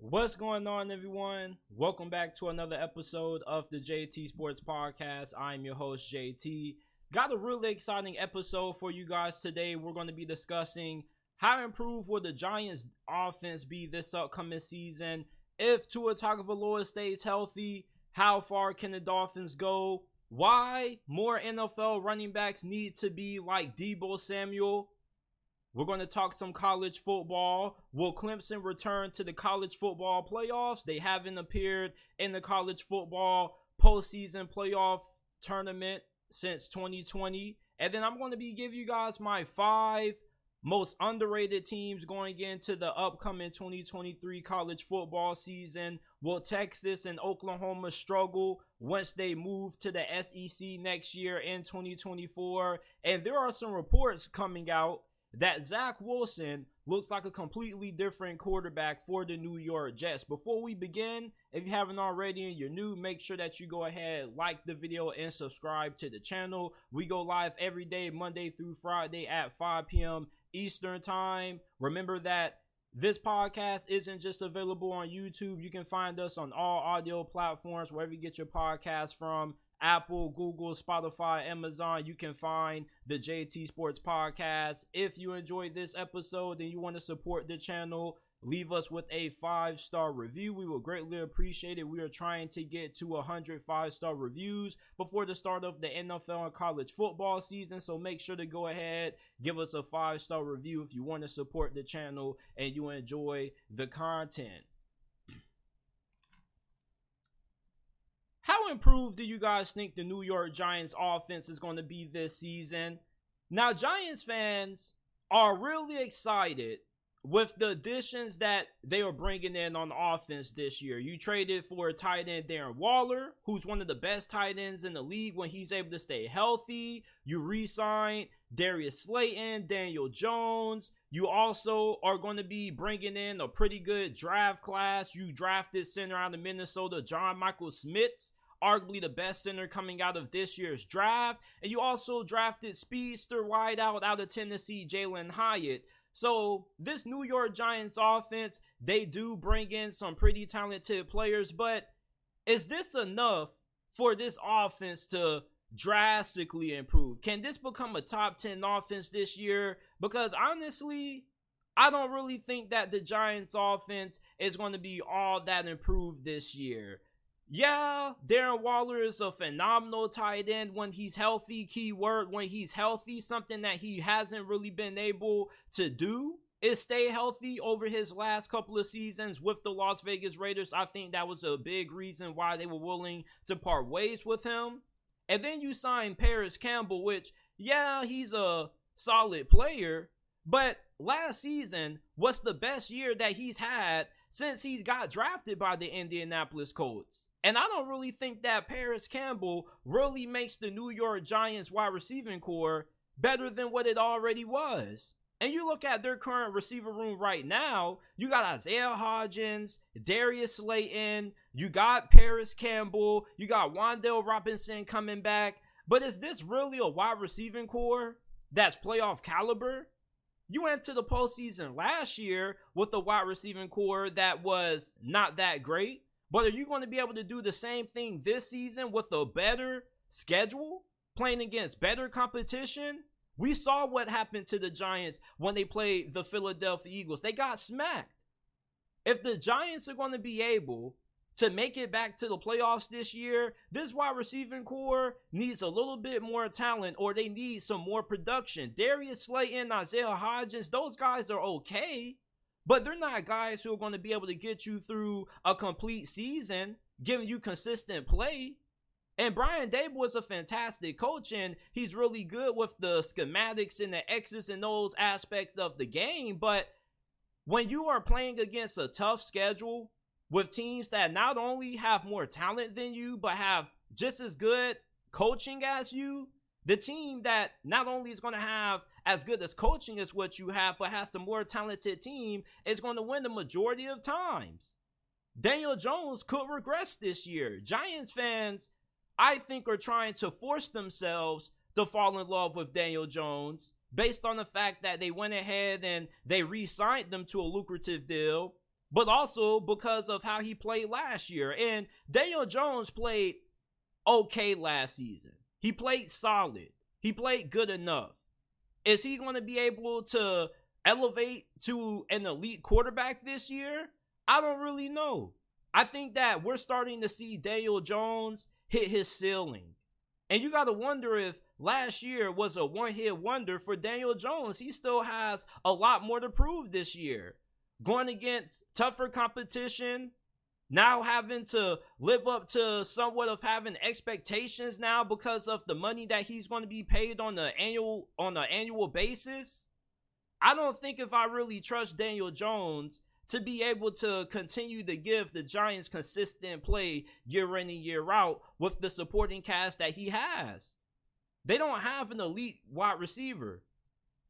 What's going on, everyone? Welcome back to another episode of the JT Sports Podcast. I'm your host, JT. Got a really exciting episode for you guys today. We're going to be discussing how improved will the Giants' offense be this upcoming season. If Tua Tagovailoa stays healthy, how far can the Dolphins go? Why more NFL running backs need to be like Deebo Samuels? We're going to talk some college football. Will Clemson return to the college football playoffs? They haven't appeared in the college football postseason playoff tournament since 2020. And then I'm going to be giving you guys my 5 most underrated teams going into the upcoming 2023 college football season. Will Texas and Oklahoma struggle once they move to the SEC next year in 2024? And there are some reports coming out that Zach Wilson looks like a completely different quarterback for the New York Jets. Before we begin, if you haven't already and you're new, make sure that you go ahead, like the video, and subscribe to the channel. We go live every day, Monday through Friday at 5 p.m. Eastern Time. Remember that this podcast isn't just available on YouTube. You can find us on all audio platforms, wherever you get your podcast from. Apple, Google, Spotify, Amazon. You can find the JT Sports Podcast. If you enjoyed this episode and you want to support the channel, leave us with a 5-star review. We will greatly appreciate it. We are trying to get to 100 5-star reviews before the start of the NFL and college football season. So make sure to go ahead, give us a 5-star review if you want to support the channel and you enjoy the content. How improved do you guys think the New York Giants offense is going to be this season? Now, Giants fans are really excited with the additions that they are bringing in on offense this year. You traded for tight end Darren Waller, who's one of the best tight ends in the league when he's able to stay healthy. You re-signed Darius Slayton, Daniel Jones. You also are going to be bringing in a pretty good draft class. You drafted center out of Minnesota, John Michael Schmitz, arguably the best center coming out of this year's draft. And you also drafted speedster wideout out of Tennessee, Jalin Hyatt. So this New York Giants offense, they do bring in some pretty talented players, but is this enough for this offense to drastically improve? Can this become a top 10 offense this year? Because honestly, I don't really think that the Giants offense is going to be all that improved this year. Yeah, Darren Waller is a phenomenal tight end when he's healthy. Keyword, when he's healthy. Something that he hasn't really been able to do is stay healthy over his last couple of seasons with the Las Vegas Raiders. I think that was a big reason why they were willing to part ways with him. And then you sign Parris Campbell, which, yeah, he's a solid player, but last season was the best year that he's had since he got drafted by the Indianapolis Colts. And I don't really think that Parris Campbell really makes the New York Giants wide receiving core better than what it already was. And you look at their current receiver room right now, you got Isaiah Hodgins, Darius Slayton, you got Parris Campbell, you got Wan'Dale Robinson coming back. But is this really a wide receiving core that's playoff caliber? You went to the postseason last year with a wide receiving core that was not that great. But are you going to be able to do the same thing this season with a better schedule, playing against better competition? We saw what happened to the Giants when they played the Philadelphia Eagles. They got smacked. If the Giants are going to be able to make it back to the playoffs this year, this wide receiving core needs a little bit more talent, or they need some more production. Darius Slayton, Isaiah Hodgins, those guys are okay, but they're not guys who are going to be able to get you through a complete season, giving you consistent play. And Brian Daboll is a fantastic coach, and he's really good with the schematics and the X's and O's aspect of the game. But when you are playing against a tough schedule with teams that not only have more talent than you, but have just as good coaching as you, the team that not only is going to have as good as coaching as what you have, but has the more talented team, is going to win the majority of times. Daniel Jones could regress this year. Giants fans, I think, are trying to force themselves to fall in love with Daniel Jones based on the fact that they went ahead and they re-signed them to a lucrative deal. but also because of how he played last year. And Daniel Jones played okay last season. He played solid. He played good enough. Is he going to be able to elevate to an elite quarterback this year? I don't really know. I think that we're starting to see Daniel Jones hit his ceiling. And you got to wonder if last year was a one-hit wonder for Daniel Jones. He still has a lot more to prove this year. Going against tougher competition, now having to live up to somewhat of having expectations now because of the money that he's going to be paid on an annual basis. I don't think if I really trust Daniel Jones to be able to continue to give the Giants consistent play year in and year out with the supporting cast that he has. They don't have an elite wide receiver.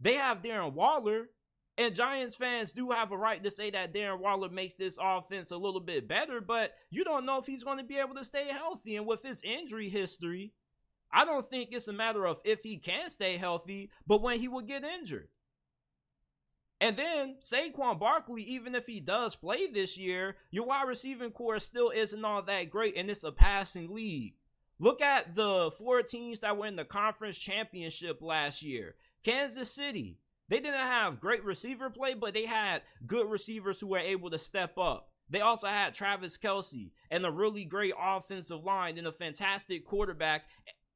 They have Darren Waller, and Giants fans do have a right to say that Darren Waller makes this offense a little bit better, but you don't know if he's going to be able to stay healthy. And with his injury history, I don't think it's a matter of if he can stay healthy, but when he will get injured. And then Saquon Barkley, even if he does play this year, your wide receiving core still isn't all that great, and it's a passing league. Look at the 4 teams that were in the conference championship last year. Kansas City, they didn't have great receiver play, but they had good receivers who were able to step up. They also had Travis Kelce and a really great offensive line and a fantastic quarterback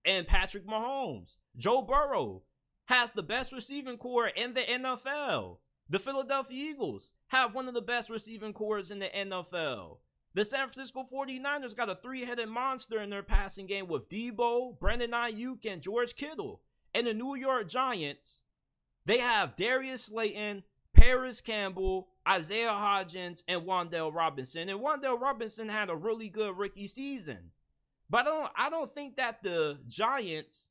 and Patrick Mahomes. Joe Burrow has the best receiving core in the NFL. The Philadelphia Eagles have one of the best receiving cores in the NFL. The San Francisco 49ers got a 3-headed monster in their passing game with Deebo, Brandon Ayuk, and George Kittle. And the New York Giants, they have Darius Slayton, Parris Campbell, Isaiah Hodgins, and Wan'Dale Robinson. And Wan'Dale Robinson had a really good rookie season. But I don't think that the Giants,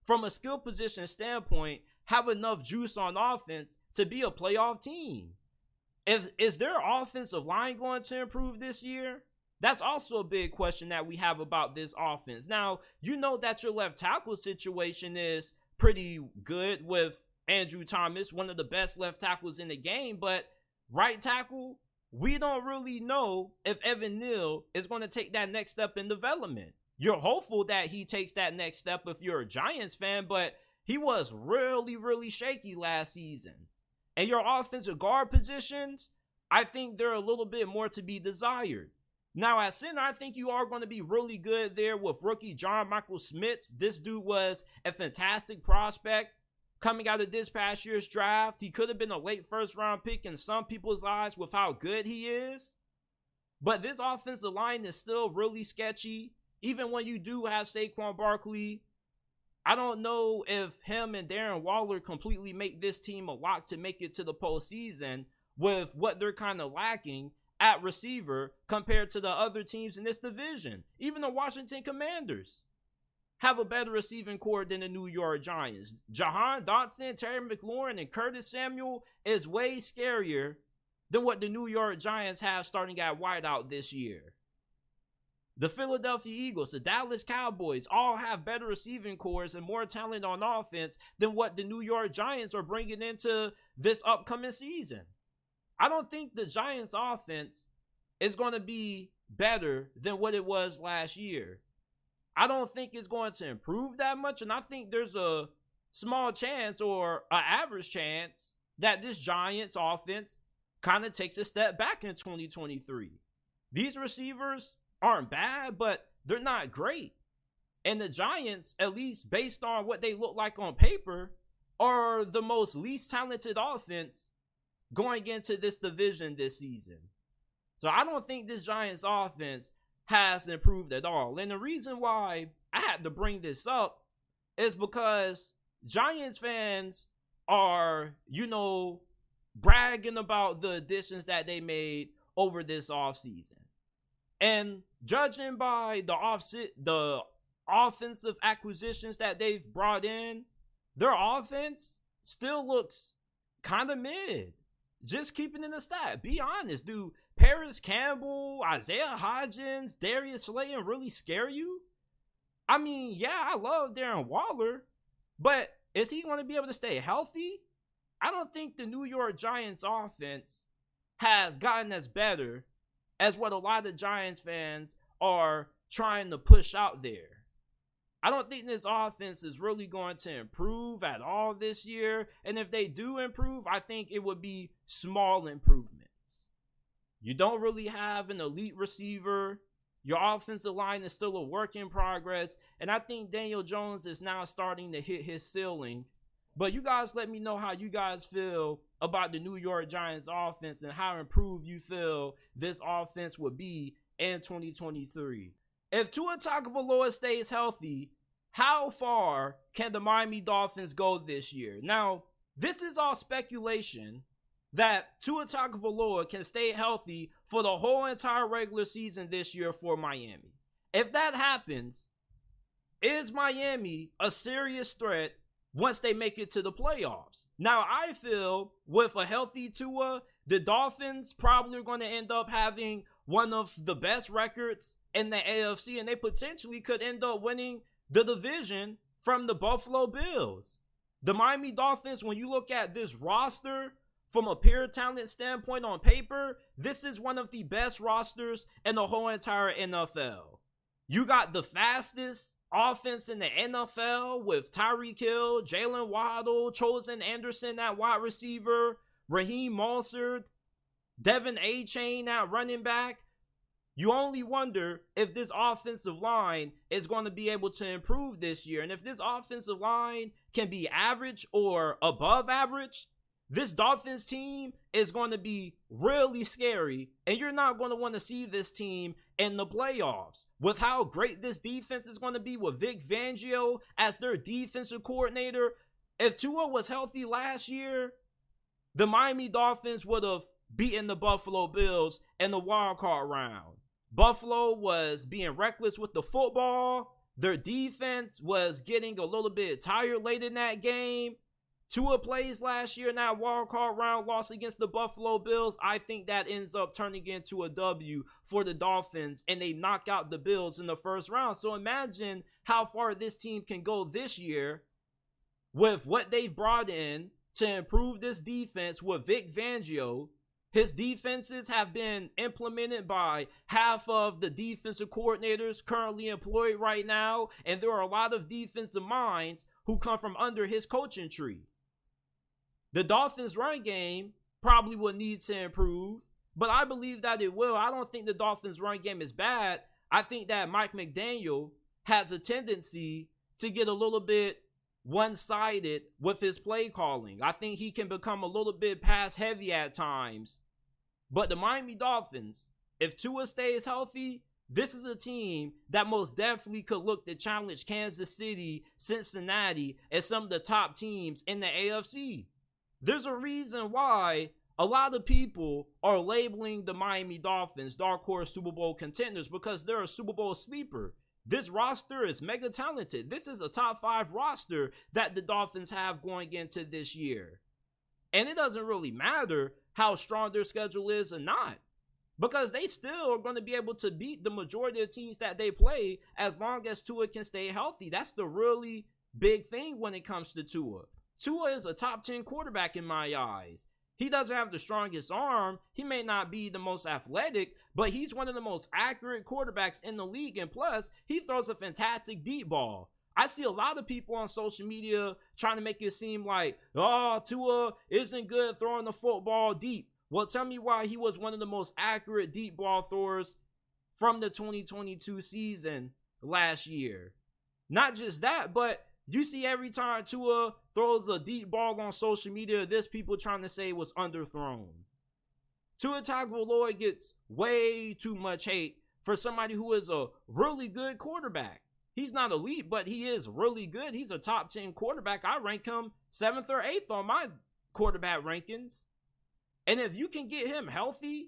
from a skill position standpoint, have enough juice on offense to be a playoff team. Is their offensive line going to improve this year? That's also a big question that we have about this offense. Now, you know that your left tackle situation is pretty good with Andrew Thomas, one of the best left tackles in the game, but right tackle, we don't really know if Evan Neal is going to take that next step in development. You're hopeful that he takes that next step if you're a Giants fan, but he was really, really shaky last season. And your offensive guard positions, I think they're a little bit more to be desired. Now, at center, I think you are going to be really good there with rookie John Michael Schmitz. This dude was a fantastic prospect coming out of this past year's draft. He could have been a late first-round pick in some people's eyes with how good he is. But this offensive line is still really sketchy. Even when you do have Saquon Barkley, I don't know if him and Darren Waller completely make this team a lock to make it to the postseason with what they're kind of lacking at receiver compared to the other teams in this division. Even the Washington Commanders have a better receiving core than the New York Giants. Jahan Dotson, Terry McLaurin, and Curtis Samuel is way scarier than what the New York Giants have starting at wideout this year. The Philadelphia Eagles, the Dallas Cowboys all have better receiving cores and more talent on offense than what the New York Giants are bringing into this upcoming season. I don't think the Giants offense is going to be better than what it was last year. I don't think it's going to improve that much, and I think there's a small chance or an average chance that this Giants offense kind of takes a step back in 2023. These receivers aren't bad, but they're not great. And the Giants, at least based on what they look like on paper, are the most least talented offense going into this division this season. So I don't think this Giants offense has improved at all. And the reason why I had to bring this up is because Giants fans are, bragging about the additions that they made over this offseason. And judging by the offensive acquisitions that they've brought in, their offense still looks kind of mid. Just keeping in the stat. Be honest, dude. Parris Campbell, Isaiah Hodgins, Darius Slayton really scare you? I mean, yeah, I love Darren Waller, but is he going to be able to stay healthy? I don't think the New York Giants offense has gotten as better as what a lot of Giants fans are trying to push out there. I don't think this offense is really going to improve at all this year. And if they do improve, I think it would be small improvements. You don't really have an elite receiver. Your offensive line is still a work in progress. And I think Daniel Jones is now starting to hit his ceiling. But you guys let me know how you guys feel about the New York Giants offense and how improved you feel this offense would be in 2023. If Tua Tagovailoa stays healthy, how far can the Miami Dolphins go this year? Now, this is all speculation that Tua Tagovailoa can stay healthy for the whole entire regular season this year for Miami. If that happens, is Miami a serious threat once they make it to the playoffs? Now, I feel with a healthy Tua, the Dolphins probably are going to end up having one of the best records in the AFC, and they potentially could end up winning the division from the Buffalo Bills. The Miami Dolphins, when you look at this roster from a pure talent standpoint on paper, this is one of the best rosters in the whole entire NFL. You got the fastest offense in the NFL with Tyreek Hill, Jalen Waddle, Chosen Anderson at wide receiver, Raheem Mostert, Devin A-Chain at running back. You only wonder if this offensive line is going to be able to improve this year. And if this offensive line can be average or above average, this Dolphins team is going to be really scary. And you're not going to want to see this team in the playoffs. With how great this defense is going to be with Vic Fangio as their defensive coordinator, if Tua was healthy last year, the Miami Dolphins would have beaten the Buffalo Bills in the wild card round. Buffalo was being reckless with the football. Their defense was getting a little bit tired late in that game. Tua plays last year in that wild card round, loss against the Buffalo Bills. I think that ends up turning into a W for the Dolphins, and they knock out the Bills in the first round. So imagine how far this team can go this year with what they've brought in to improve this defense with Vic Fangio. His defenses have been implemented by half of the defensive coordinators currently employed right now, and there are a lot of defensive minds who come from under his coaching tree. The Dolphins' run game probably will need to improve, but I believe that it will. I don't think the Dolphins' run game is bad. I think that Mike McDaniel has a tendency to get a little bit one-sided with his play calling. I think he can become a little bit pass-heavy at times. But the Miami Dolphins, if Tua stays healthy, this is a team that most definitely could look to challenge Kansas City, Cincinnati, and some of the top teams in the AFC. There's a reason why a lot of people are labeling the Miami Dolphins dark horse Super Bowl contenders, because they're a Super Bowl sleeper. This roster is mega talented. This is a top 5 roster that the Dolphins have going into this year. And it doesn't really matter how strong their schedule is or not, because they still are going to be able to beat the majority of teams that they play as long as Tua can stay healthy. That's the really big thing when it comes to Tua. Tua is a top 10 quarterback in my eyes. He doesn't have the strongest arm. He may not be the most athletic, but he's one of the most accurate quarterbacks in the league. And plus, he throws a fantastic deep ball. I see a lot of people on social media trying to make it seem like, oh, Tua isn't good throwing the football deep. Well, tell me why he was one of the most accurate deep ball throwers from the 2022 season last year. Not just that, but you see every time Tua throws a deep ball on social media, there's people trying to say it was underthrown. Tua Tagovailoa gets way too much hate for somebody who is a really good quarterback. He's not elite, but he is really good. He's a top 10 quarterback. I rank him 7th or 8th on my quarterback rankings. And if you can get him healthy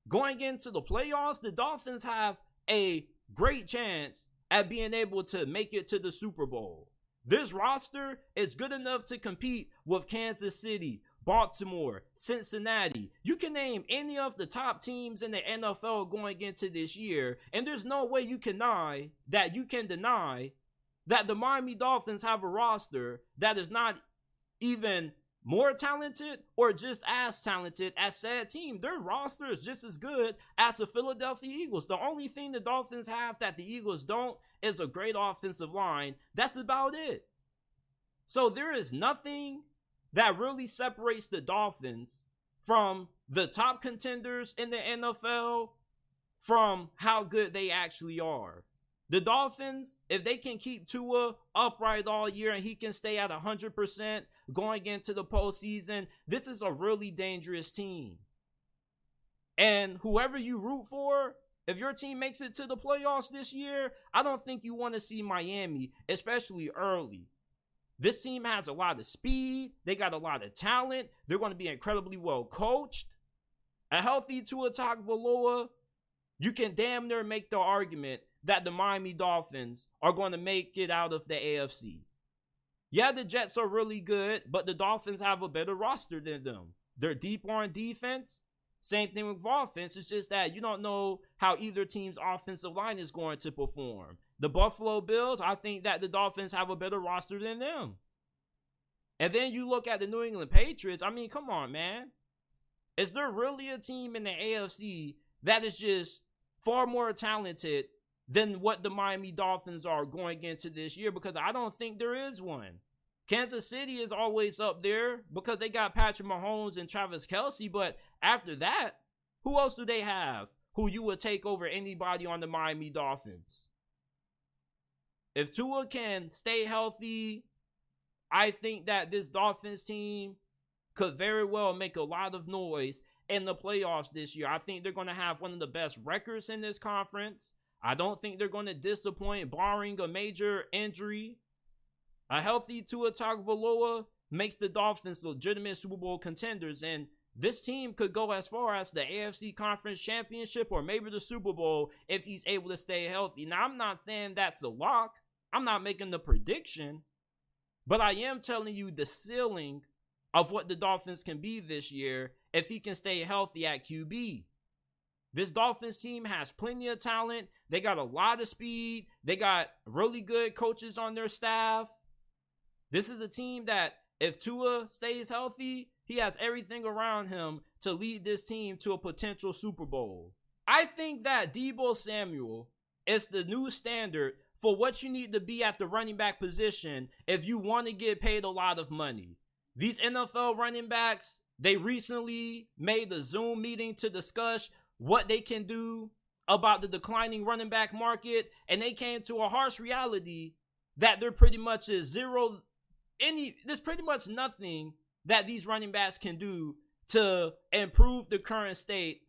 going into the playoffs, the Dolphins have a great chance at being able to make it to the Super Bowl. This roster is good enough to compete with Kansas City, Baltimore, Cincinnati. You can name any of the top teams in the NFL going into this year, and there's no way you can deny that the Miami Dolphins have a roster that is not even more talented or just as talented as said team. Their roster is just as good as the Philadelphia Eagles. The only thing the Dolphins have that the Eagles don't is a great offensive line. That's about it. So there is nothing that really separates the Dolphins from the top contenders in the NFL from how good they actually are. The Dolphins, if they can keep Tua upright all year and he can stay at 100% going into the postseason, this is a really dangerous team. And whoever you root for, if your team makes it to the playoffs this year, I don't think you want to see Miami, especially early. This team has a lot of speed. They got a lot of talent. They're going to be incredibly well coached. A healthy Tua Tagovailoa, you can damn near make the argument that the Miami Dolphins are going to make it out of the AFC. Yeah, the Jets are really good, but the Dolphins have a better roster than them. They're deep on defense. Same thing with offense. It's just that you don't know how either team's offensive line is going to perform. The Buffalo Bills, I think that the Dolphins have a better roster than them. And then you look at the New England Patriots. I mean, come on, man. Is there really a team in the AFC that is just far more talented than what the Miami Dolphins are going into this year? Because I don't think there is one. Kansas City is always up there because they got Patrick Mahomes and Travis Kelce. But after that, who else do they have who you would take over anybody on the Miami Dolphins? If Tua can stay healthy, I think that this Dolphins team could very well make a lot of noise in the playoffs this year. I think they're going to have one of the best records in this conference. I don't think they're going to disappoint barring a major injury. A healthy Tua Tagovailoa makes the Dolphins legitimate Super Bowl contenders, and this team could go as far as the AFC Conference Championship or maybe the Super Bowl if he's able to stay healthy. Now, I'm not saying that's a lock. I'm not making the prediction, but I am telling you the ceiling of what the Dolphins can be this year if he can stay healthy at QB. This Dolphins team has plenty of talent. They got a lot of speed. They got really good coaches on their staff. This is a team that if Tua stays healthy, he has everything around him to lead this team to a potential Super Bowl. I think that Deebo Samuel is the new standard for what you need to be at the running back position if you want to get paid a lot of money. These NFL running backs, they recently made a Zoom meeting to discuss what they can do about the declining running back market, and they came to a harsh reality that there pretty much is there's pretty much nothing that these running backs can do to improve the current state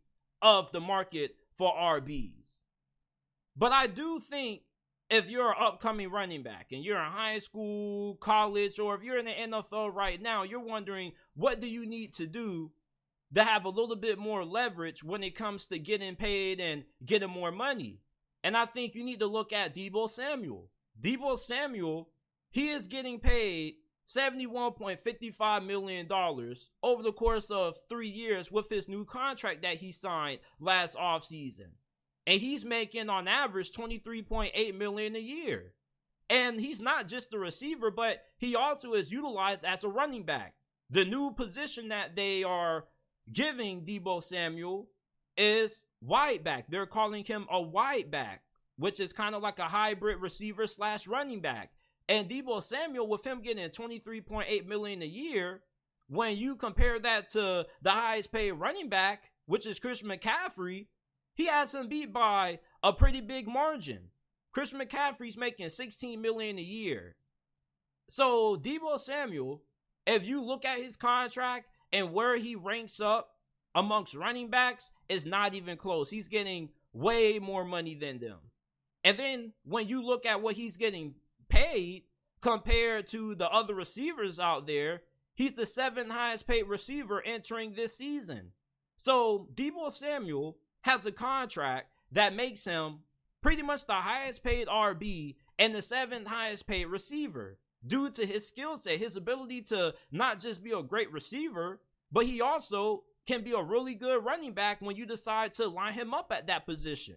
of the market for RBs. But I do think if you're an upcoming running back and you're in high school, college, or if you're in the NFL right now, you're wondering, what do you need to do to have a little bit more leverage when it comes to getting paid and getting more money? And I think you need to look at Deebo Samuel. Deebo Samuel, he is getting paid $71.55 million over the course of 3 years with his new contract that he signed last offseason. And he's making on average $23.8 million a year. And he's not just a receiver, but he also is utilized as a running back. The new position that they are giving Deebo Samuel is wide back. They're calling him a wide back, which is kind of like a hybrid receiver / running back. And Deebo Samuel, with him getting $23.8 million a year, when you compare that to the highest paid running back, which is Christian McCaffrey, he has him beat by a pretty big margin. Christian McCaffrey's making $16 million a year. So Deebo Samuel, if you look at his contract and where he ranks up amongst running backs, is not even close. He's getting way more money than them. And then when you look at what he's getting paid compared to the other receivers out there, he's the 7th highest paid receiver entering this season. So Deebo Samuel has a contract that makes him pretty much the highest paid RB and the 7th highest paid receiver due to his skill set, his ability to not just be a great receiver, but he also can be a really good running back when you decide to line him up at that position.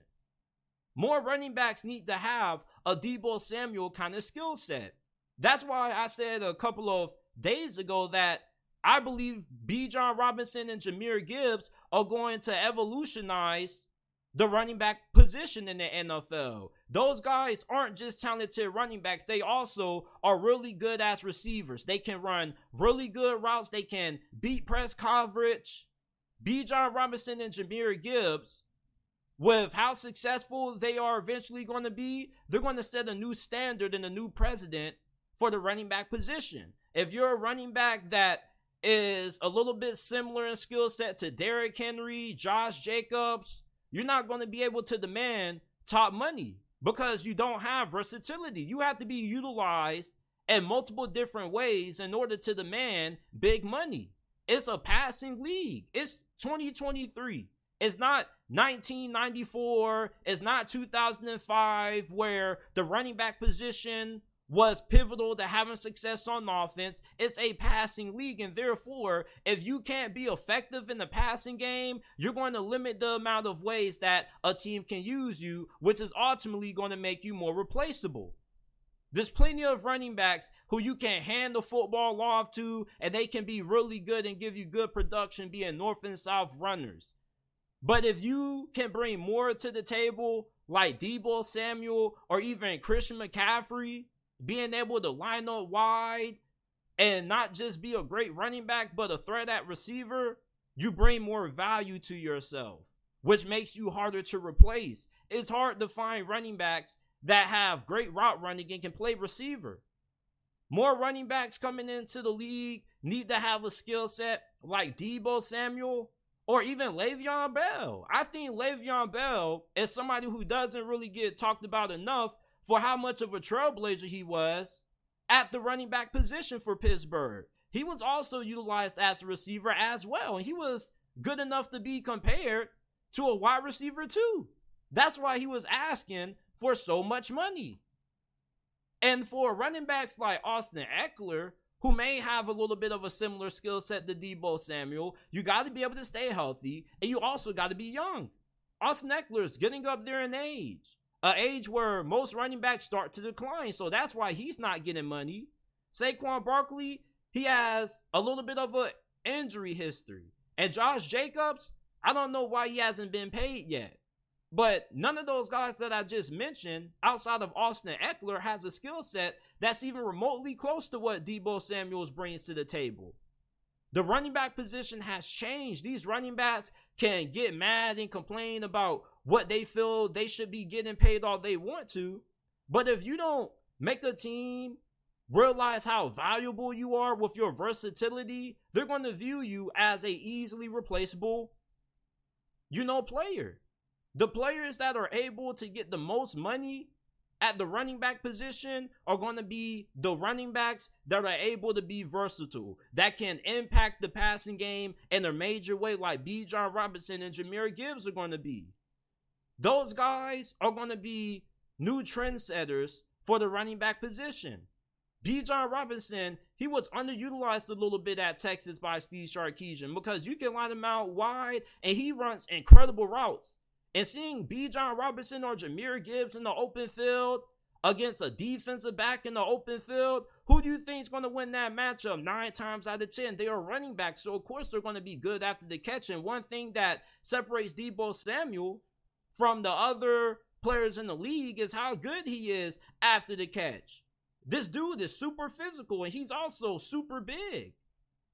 More running backs need to have a Deebo Samuel kind of skill set. That's why I said a couple of days ago that I believe Bijan Robinson and Jahmyr Gibbs are going to evolutionize the running back position in the NFL. Those guys aren't just talented running backs. They also are really good as receivers. They can run really good routes. They can beat press coverage. Bijan Robinson and Jahmyr Gibbs, with how successful they are eventually going to be, they're going to set a new standard and a new precedent for the running back position. If you're a running back that is a little bit similar in skill set to Derrick Henry, Josh Jacobs, you're not going to be able to demand top money because you don't have versatility. You have to be utilized in multiple different ways in order to demand big money. It's a passing league. It's 2023. It's not 1994. It's not 2005 where the running back position was pivotal to having success on offense. It's a passing league, and therefore, if you can't be effective in the passing game, you're going to limit the amount of ways that a team can use you, which is ultimately going to make you more replaceable. There's plenty of running backs who you can hand the football off to, and they can be really good and give you good production being north and south runners. But if you can bring more to the table, like Deebo Samuel or even Christian McCaffrey, being able to line up wide and not just be a great running back, but a threat at receiver, you bring more value to yourself, which makes you harder to replace. It's hard to find running backs that have great route running and can play receiver. More running backs coming into the league need to have a skill set like Deebo Samuel or even Le'Veon Bell. I think Le'Veon Bell is somebody who doesn't really get talked about enough for how much of a trailblazer he was at the running back position for Pittsburgh. He was also utilized as a receiver as well, and he was good enough to be compared to a wide receiver too. That's why he was asking for so much money. And for running backs like Austin Eckler, who may have a little bit of a similar skill set to Deebo Samuel, you got to be able to stay healthy, and you also got to be young. Austin Eckler is getting up there in age. An age where most running backs start to decline, so that's why he's not getting money. Saquon Barkley, he has a little bit of an injury history. And Josh Jacobs, I don't know why he hasn't been paid yet. But none of those guys that I just mentioned, outside of Austin Eckler, has a skill set that's even remotely close to what Deebo Samuels brings to the table. The running back position has changed. These running backs can get mad and complain about what they feel they should be getting paid all they want to. But if you don't make a team realize how valuable you are with your versatility, they're going to view you as a easily replaceable, player. The players that are able to get the most money at the running back position are going to be the running backs that are able to be versatile, that can impact the passing game in a major way, like Bijan Robinson and Jahmyr Gibbs are going to be. Those guys are going to be new trendsetters for the running back position. Bijan Robinson, he was underutilized a little bit at Texas by Steve Sarkisian because you can line him out wide and he runs incredible routes. And seeing Bijan Robinson or Jahmyr Gibbs in the open field against a defensive back in the open field, who do you think is going to win that matchup 9 times out of 10? They are running backs, so of course they're going to be good after the catch. And one thing that separates Deebo Samuel from the other players in the league is how good he is after the catch. This dude is super physical, and he's also super big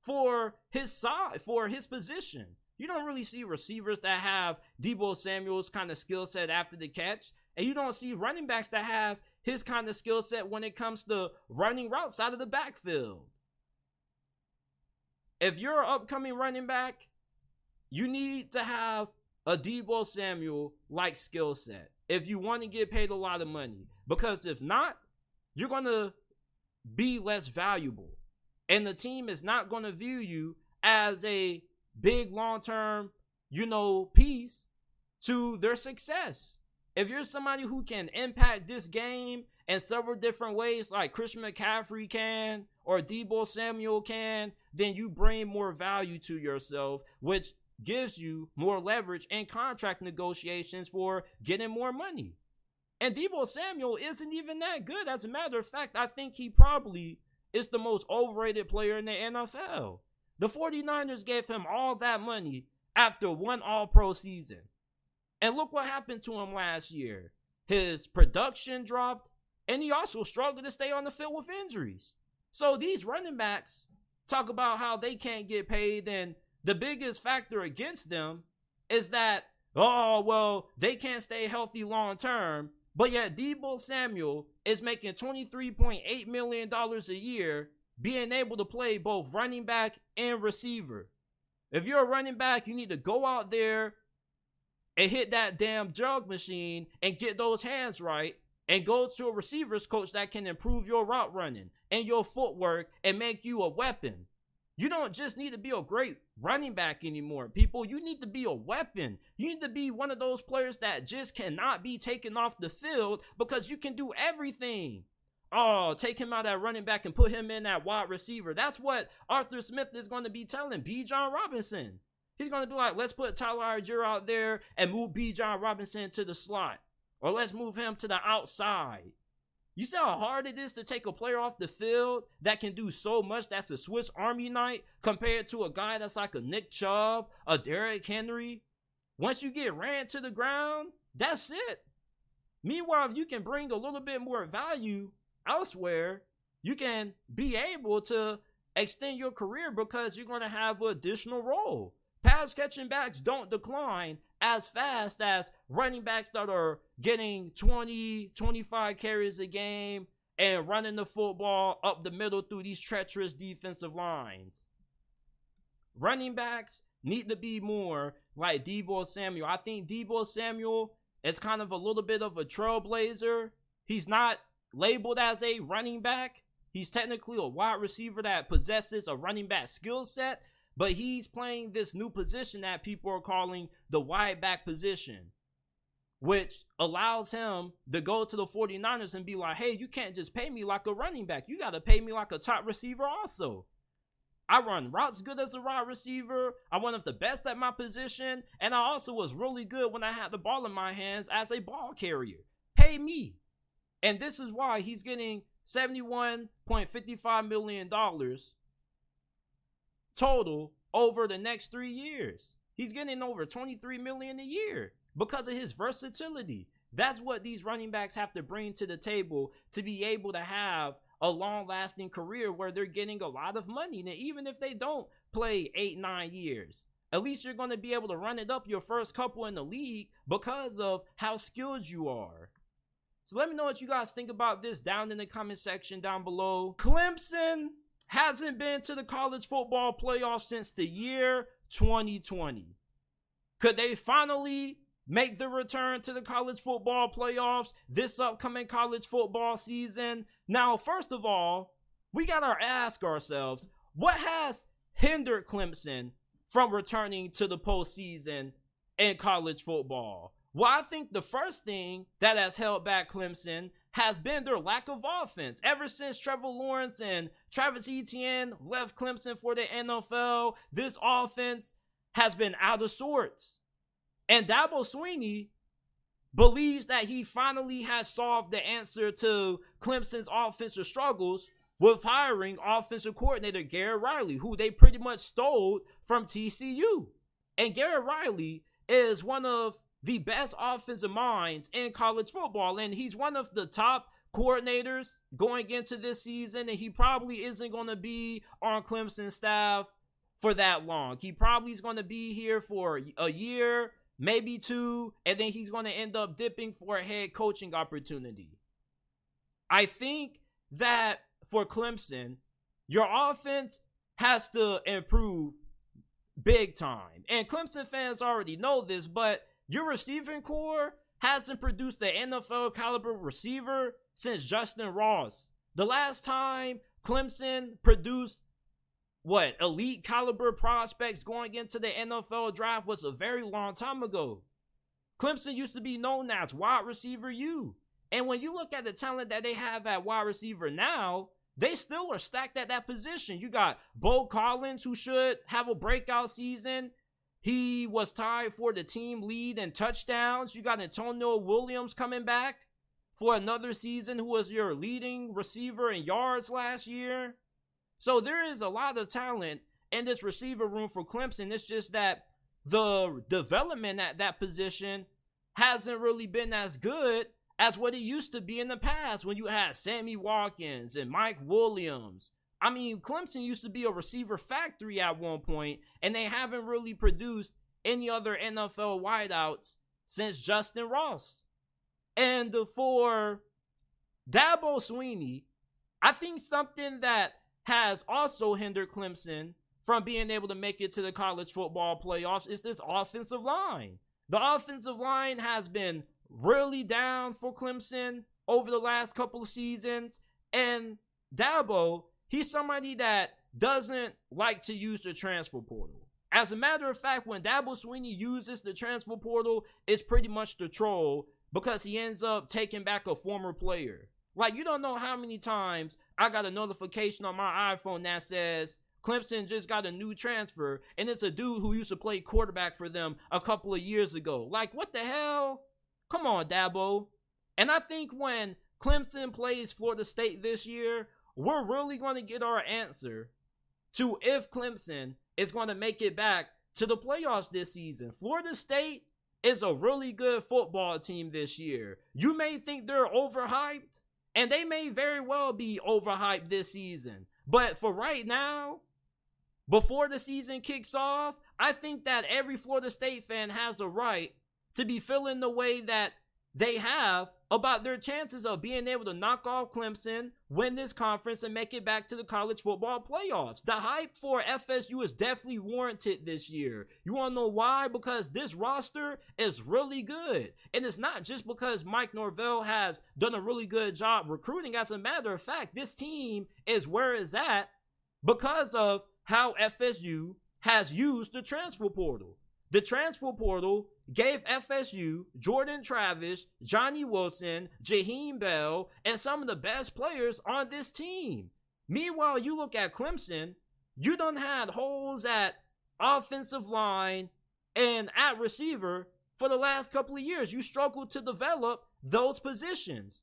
for his size, for his position. You don't really see receivers that have Deebo Samuel's kind of skill set after the catch, and you don't see running backs that have his kind of skill set when it comes to running routes out of the backfield. If you're an upcoming running back, you need to have a Deebo Samuel-like skill set if you want to get paid a lot of money. Because if not, you're going to be less valuable. And the team is not going to view you as a big long-term, piece to their success. If you're somebody who can impact this game in several different ways, like Christian McCaffrey can or Deebo Samuel can, then you bring more value to yourself, which gives you more leverage in contract negotiations for getting more money. And Deebo Samuel isn't even that good. As a matter of fact, I think he probably is the most overrated player in the NFL. The 49ers gave him all that money after one all-pro season. And look what happened to him last year. His production dropped, and he also struggled to stay on the field with injuries. So these running backs talk about how they can't get paid, and the biggest factor against them is that, oh, well, they can't stay healthy long term, but yet Deebo Samuel is making $23.8 million a year, being able to play both running back and receiver. If you're a running back, you need to go out there and hit that damn jug machine and get those hands right, and go to a receivers coach that can improve your route running and your footwork and make you a weapon. You don't just need to be a great running back anymore, people. You need to be a weapon. You need to be one of those players that just cannot be taken off the field because you can do everything. Oh, take him out at running back and put him in at wide receiver. That's what Arthur Smith is going to be telling B. John Robinson. He's going to be like, let's put Tyler Algier out there and move B. John Robinson to the slot. Or let's move him to the outside. You see how hard it is to take a player off the field that can do so much? That's a Swiss Army knife compared to a guy that's like a Nick Chubb, a Derrick Henry. Once you get ran to the ground, that's it. Meanwhile, if you can bring a little bit more value elsewhere, you can be able to extend your career because you're going to have an additional role. Pass catching backs don't decline as fast as running backs that are getting 20, 25 carries a game and running the football up the middle through these treacherous defensive lines. Running backs need to be more like Deebo Samuel. I think Deebo Samuel is kind of a little bit of a trailblazer. He's not labeled as a running back. He's technically a wide receiver that possesses a running back skill set, but he's playing this new position that people are calling the wide back position, which allows him to go to the 49ers and be like, hey, you can't just pay me like a running back. You got to pay me like a top receiver also. I run routes good as a wide receiver. I'm one of the best at my position. And I also was really good when I had the ball in my hands as a ball carrier. Pay me. And this is why he's getting $71.55 million total over the next 3 years. He's getting over $23 million a year because of his versatility. That's what these running backs have to bring to the table to be able to have a long-lasting career where they're getting a lot of money. And even if they don't play 8-9 years, at least you're going to be able to run it up your first couple in the league because of how skilled you are. So let me know what you guys think about this down in the comment section down below. Clemson hasn't been to the college football playoffs since the year 2020. Could they finally make the return to the college football playoffs this upcoming college football season? Now, first of all, we got to ask ourselves, what has hindered Clemson from returning to the postseason in college football? Well, I think the first thing that has held back Clemson has been their lack of offense. Ever since Trevor Lawrence and Travis Etienne left Clemson for the NFL, this offense has been out of sorts. And Dabo Swinney believes that he finally has solved the answer to Clemson's offensive struggles with hiring offensive coordinator Garrett Riley, who they pretty much stole from TCU. And Garrett Riley is one of the best offensive minds in college football, and he's one of the top coordinators going into this season, and he probably isn't going to be on Clemson staff for that long. He probably is going to be here for a year, maybe two, and then he's going to end up dipping for a head coaching opportunity. I think that for Clemson, your offense has to improve big time. And Clemson fans already know this, but your receiving core hasn't produced the NFL caliber receiver since Justin Ross. The last time Clemson produced elite caliber prospects going into the NFL draft was a very long time ago. Clemson used to be known as wide receiver U. And when you look at the talent that they have at wide receiver now, they still are stacked at that position. You got Bo Collins, who should have a breakout season. He was tied for the team lead in touchdowns. You got Antonio Williams coming back for another season, who was your leading receiver in yards last year. So there is a lot of talent in this receiver room for Clemson. It's just that the development at that position hasn't really been as good as what it used to be in the past when you had Sammy Watkins and Mike Williams. I mean, Clemson used to be a receiver factory at one point, and they haven't really produced any other NFL wideouts since Justin Ross. And for Dabo Swinney, I think something that has also hindered Clemson from being able to make it to the college football playoffs is this offensive line. The offensive line has been really down for Clemson over the last couple of seasons, and Dabo, he's somebody that doesn't like to use the transfer portal. As a matter of fact, when Dabo Swinney uses the transfer portal, it's pretty much the troll because he ends up taking back a former player. Like, you don't know how many times I got a notification on my iPhone that says Clemson just got a new transfer, and it's a dude who used to play quarterback for them a couple of years ago. Like, what the hell? Come on, Dabo. And I think when Clemson plays Florida State this year, we're really going to get our answer to if Clemson is going to make it back to the playoffs this season. Florida State is a really good football team this year. You may think they're overhyped, and they may very well be overhyped this season. But for right now, before the season kicks off, I think that every Florida State fan has the right to be feeling the way that they have about their chances of being able to knock off Clemson, win this conference, and make it back to the college football playoffs. The hype for FSU is definitely warranted this year. You want to know why? Because this roster is really good. And it's not just because Mike Norvell has done a really good job recruiting. As a matter of fact, this team is where it's at because of how FSU has used the transfer portal. The transfer portal gave FSU Jordan Travis, Johnny Wilson, Jaheim Bell, and some of the best players on this team. Meanwhile, you look at Clemson, you done had holes at offensive line and at receiver for the last couple of years. You struggled to develop those positions.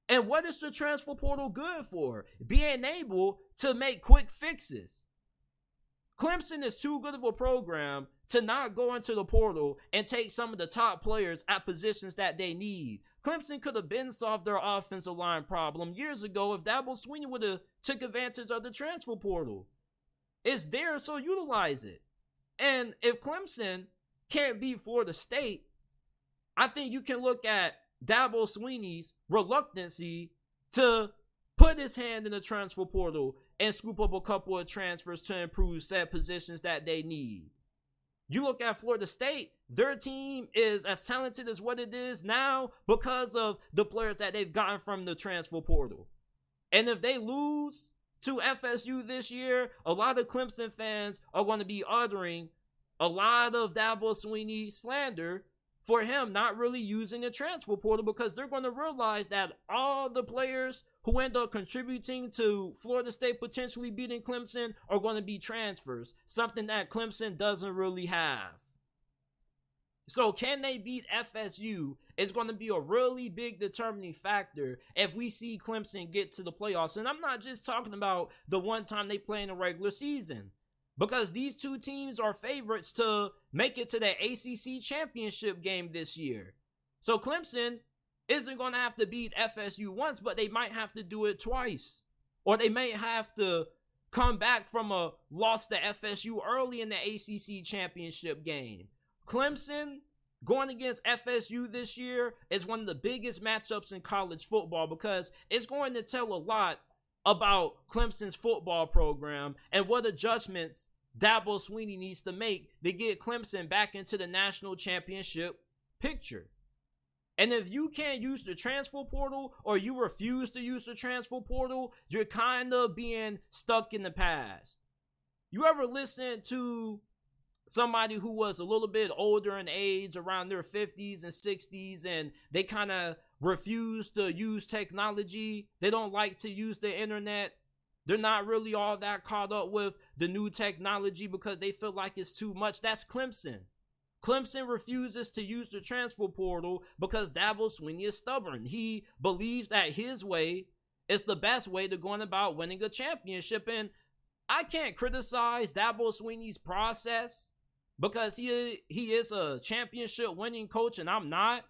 And what is the transfer portal good for? Being able to make quick fixes. Clemson is too good of a program to not go into the portal and take some of the top players at positions that they need. Clemson could have been solved their offensive line problem years ago if Dabo Swinney would have took advantage of the transfer portal. It's there, so utilize it. And if Clemson can't beat Florida State, I think you can look at Dabo Swinney's reluctancy to put his hand in the transfer portal and scoop up a couple of transfers to improve set positions that they need. You look at Florida State, their team is as talented as what it is now because of the players that they've gotten from the transfer portal. And if they lose to FSU this year, a lot of Clemson fans are going to be uttering a lot of Dabo Swinney slander for him not really using the transfer portal because they're going to realize that all the players who end up contributing to Florida State potentially beating Clemson are going to be transfers, something that Clemson doesn't really have. So can they beat FSU? It's going to be a really big determining factor if we see Clemson get to the playoffs. And I'm not just talking about the one time they play in the regular season, because these two teams are favorites to make it to the ACC championship game this year. So Clemson isn't going to have to beat FSU once, but they might have to do it twice. Or they may have to come back from a loss to FSU early in the ACC championship game. Clemson going against FSU this year is one of the biggest matchups in college football because it's going to tell a lot about Clemson's football program and what adjustments Dabo Swinney needs to make to get Clemson back into the national championship picture. And if you can't use the transfer portal or you refuse to use the transfer portal, you're kind of being stuck in the past. You ever listen to somebody who was a little bit older in age, around their 50s and 60s, and they kind of refuse to use technology? They don't like to use the internet. They're not really all that caught up with the new technology because they feel like it's too much. That's Clemson. Clemson refuses to use the transfer portal because Dabo Swinney is stubborn. He believes that his way is the best way to going about winning a championship. And I can't criticize Dabo Swinney's process because he is a championship winning coach and I'm not.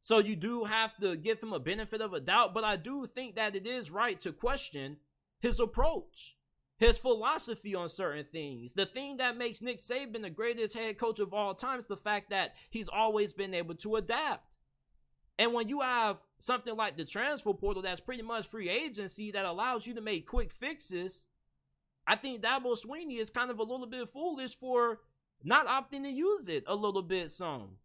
So you do have to give him a benefit of a doubt, but I do think that it is right to question his approach, his philosophy on certain things. The thing that makes Nick Saban the greatest head coach of all time is the fact that he's always been able to adapt. And when you have something like the transfer portal that's pretty much free agency that allows you to make quick fixes, I think Dabo Swinney is kind of a little bit foolish for not opting to use it a little bit some.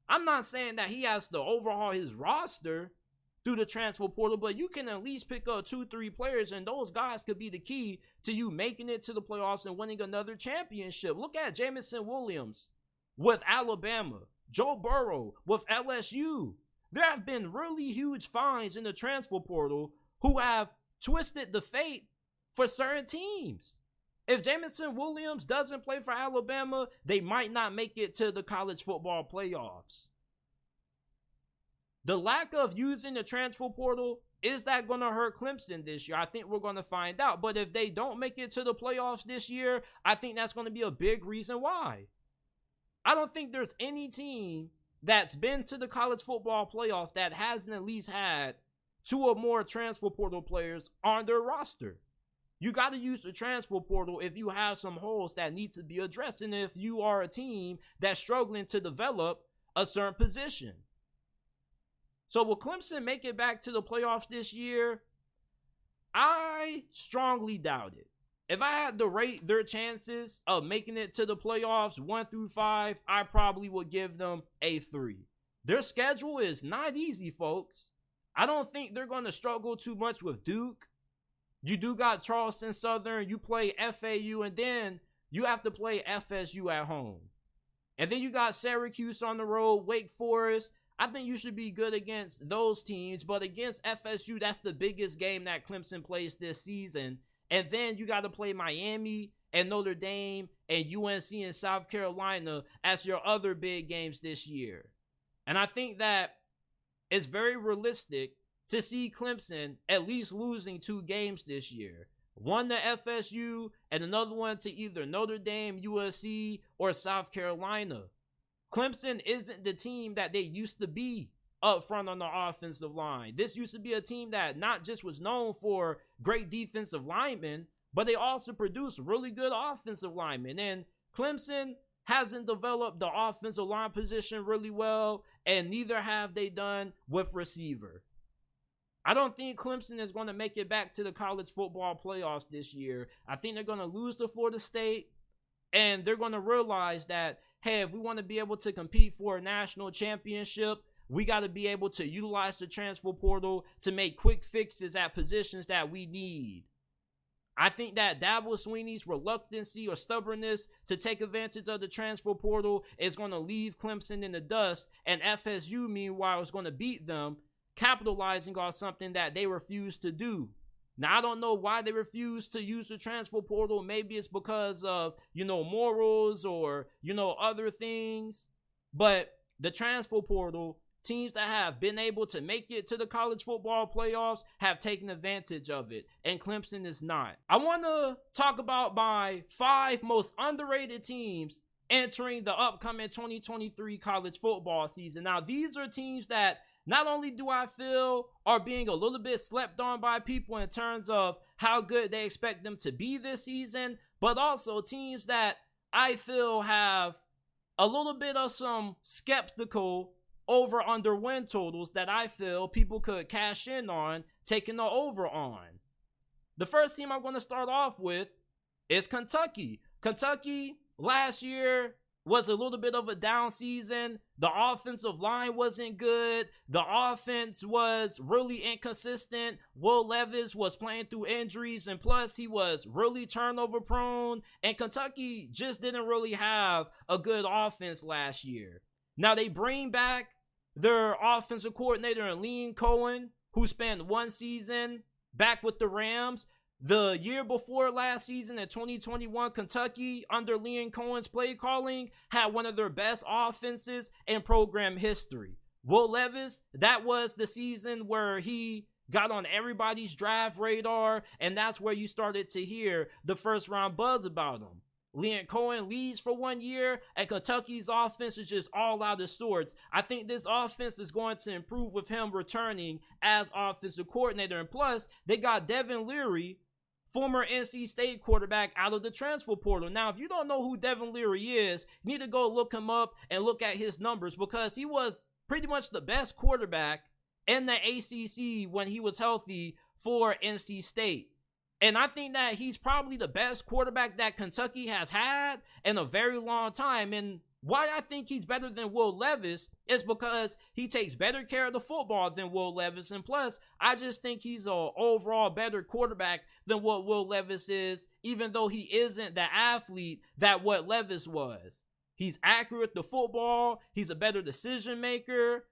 I'm not saying that he has to overhaul his roster through the transfer portal, but you can at least pick up 2-3 players, and those guys could be the key to you making it to the playoffs and winning another championship. Look at Jamison Williams with Alabama, Joe Burrow with LSU. There have been really huge finds in the transfer portal who have twisted the fate for certain teams. If Jamison Williams doesn't play for Alabama, they might not make it to the college football playoffs. The lack of using the transfer portal, is that going to hurt Clemson this year? I think we're going to find out. But if they don't make it to the playoffs this year, I think that's going to be a big reason why. I don't think there's any team that's been to the college football playoff that hasn't at least had 2 or more transfer portal players on their roster. You got to use the transfer portal if you have some holes that need to be addressed and if you are a team that's struggling to develop a certain position. So will Clemson make it back to the playoffs this year? I strongly doubt it. If I had to rate their chances of making it to the playoffs 1 through 5, I probably would give them a 3. Their schedule is not easy, folks. I don't think they're going to struggle too much with Duke. You do got Charleston Southern, you play FAU, and then you have to play FSU at home. And then you got Syracuse on the road, Wake Forest. I think you should be good against those teams, but against FSU, that's the biggest game that Clemson plays this season. And then you got to play Miami and Notre Dame and UNC and South Carolina as your other big games this year. And I think that it's very realistic to see Clemson at least losing 2 games this year. One to FSU and another one to either Notre Dame, USC, or South Carolina. Clemson isn't the team that they used to be up front on the offensive line. This used to be a team that not just was known for great defensive linemen, but they also produced really good offensive linemen. And Clemson hasn't developed the offensive line position really well, and neither have they done with receiver. I don't think Clemson is going to make it back to the college football playoffs this year. I think they're going to lose to Florida State, and they're going to realize that, hey, if we want to be able to compete for a national championship, we got to be able to utilize the transfer portal to make quick fixes at positions that we need. I think that Dabo Swinney's reluctancy or stubbornness to take advantage of the transfer portal is going to leave Clemson in the dust, and FSU, meanwhile, is going to beat them, capitalizing on something that they refuse to do. Now, I don't know why they refuse to use the transfer portal. Maybe it's because of, morals or, other things. But the transfer portal, teams that have been able to make it to the college football playoffs have taken advantage of it, and Clemson is not. I want to talk about my 5 most underrated teams entering the upcoming 2023 college football season. Now, these are teams that not only do I feel are being a little bit slept on by people in terms of how good they expect them to be this season, but also teams that I feel have a little bit of some skeptical over-under win totals that I feel people could cash in on, taking the over on. The first team I'm going to start off with is Kentucky. Kentucky last year was a little bit of a down season. The offensive line wasn't good. The offense was really inconsistent. Will Levis was playing through injuries, and plus he was really turnover prone, and Kentucky just didn't really have a good offense last year. Now they bring back their offensive coordinator in Jalin Cohen, who spent 1 season back with the Rams. The year before last season in 2021, Kentucky, under Jalin Cohen's play calling, had one of their best offenses in program history. Will Levis, that was the season where he got on everybody's draft radar, and that's where you started to hear the first round buzz about him. Liam Cohen leads for 1 year, and Kentucky's offense is just all out of sorts. I think this offense is going to improve with him returning as offensive coordinator. And plus, they got Devin Leary, former NC State quarterback, out of the transfer portal. Now, if you don't know who Devin Leary is, you need to go look him up and look at his numbers, because he was pretty much the best quarterback in the ACC when he was healthy for NC State. And I think that he's probably the best quarterback that Kentucky has had in a very long time. And why I think he's better than Will Levis is because he takes better care of the football than Will Levis. And plus, I just think he's an overall better quarterback than what Will Levis is, even though he isn't the athlete that what Levis was. He's accurate with the football. He's a better decision maker.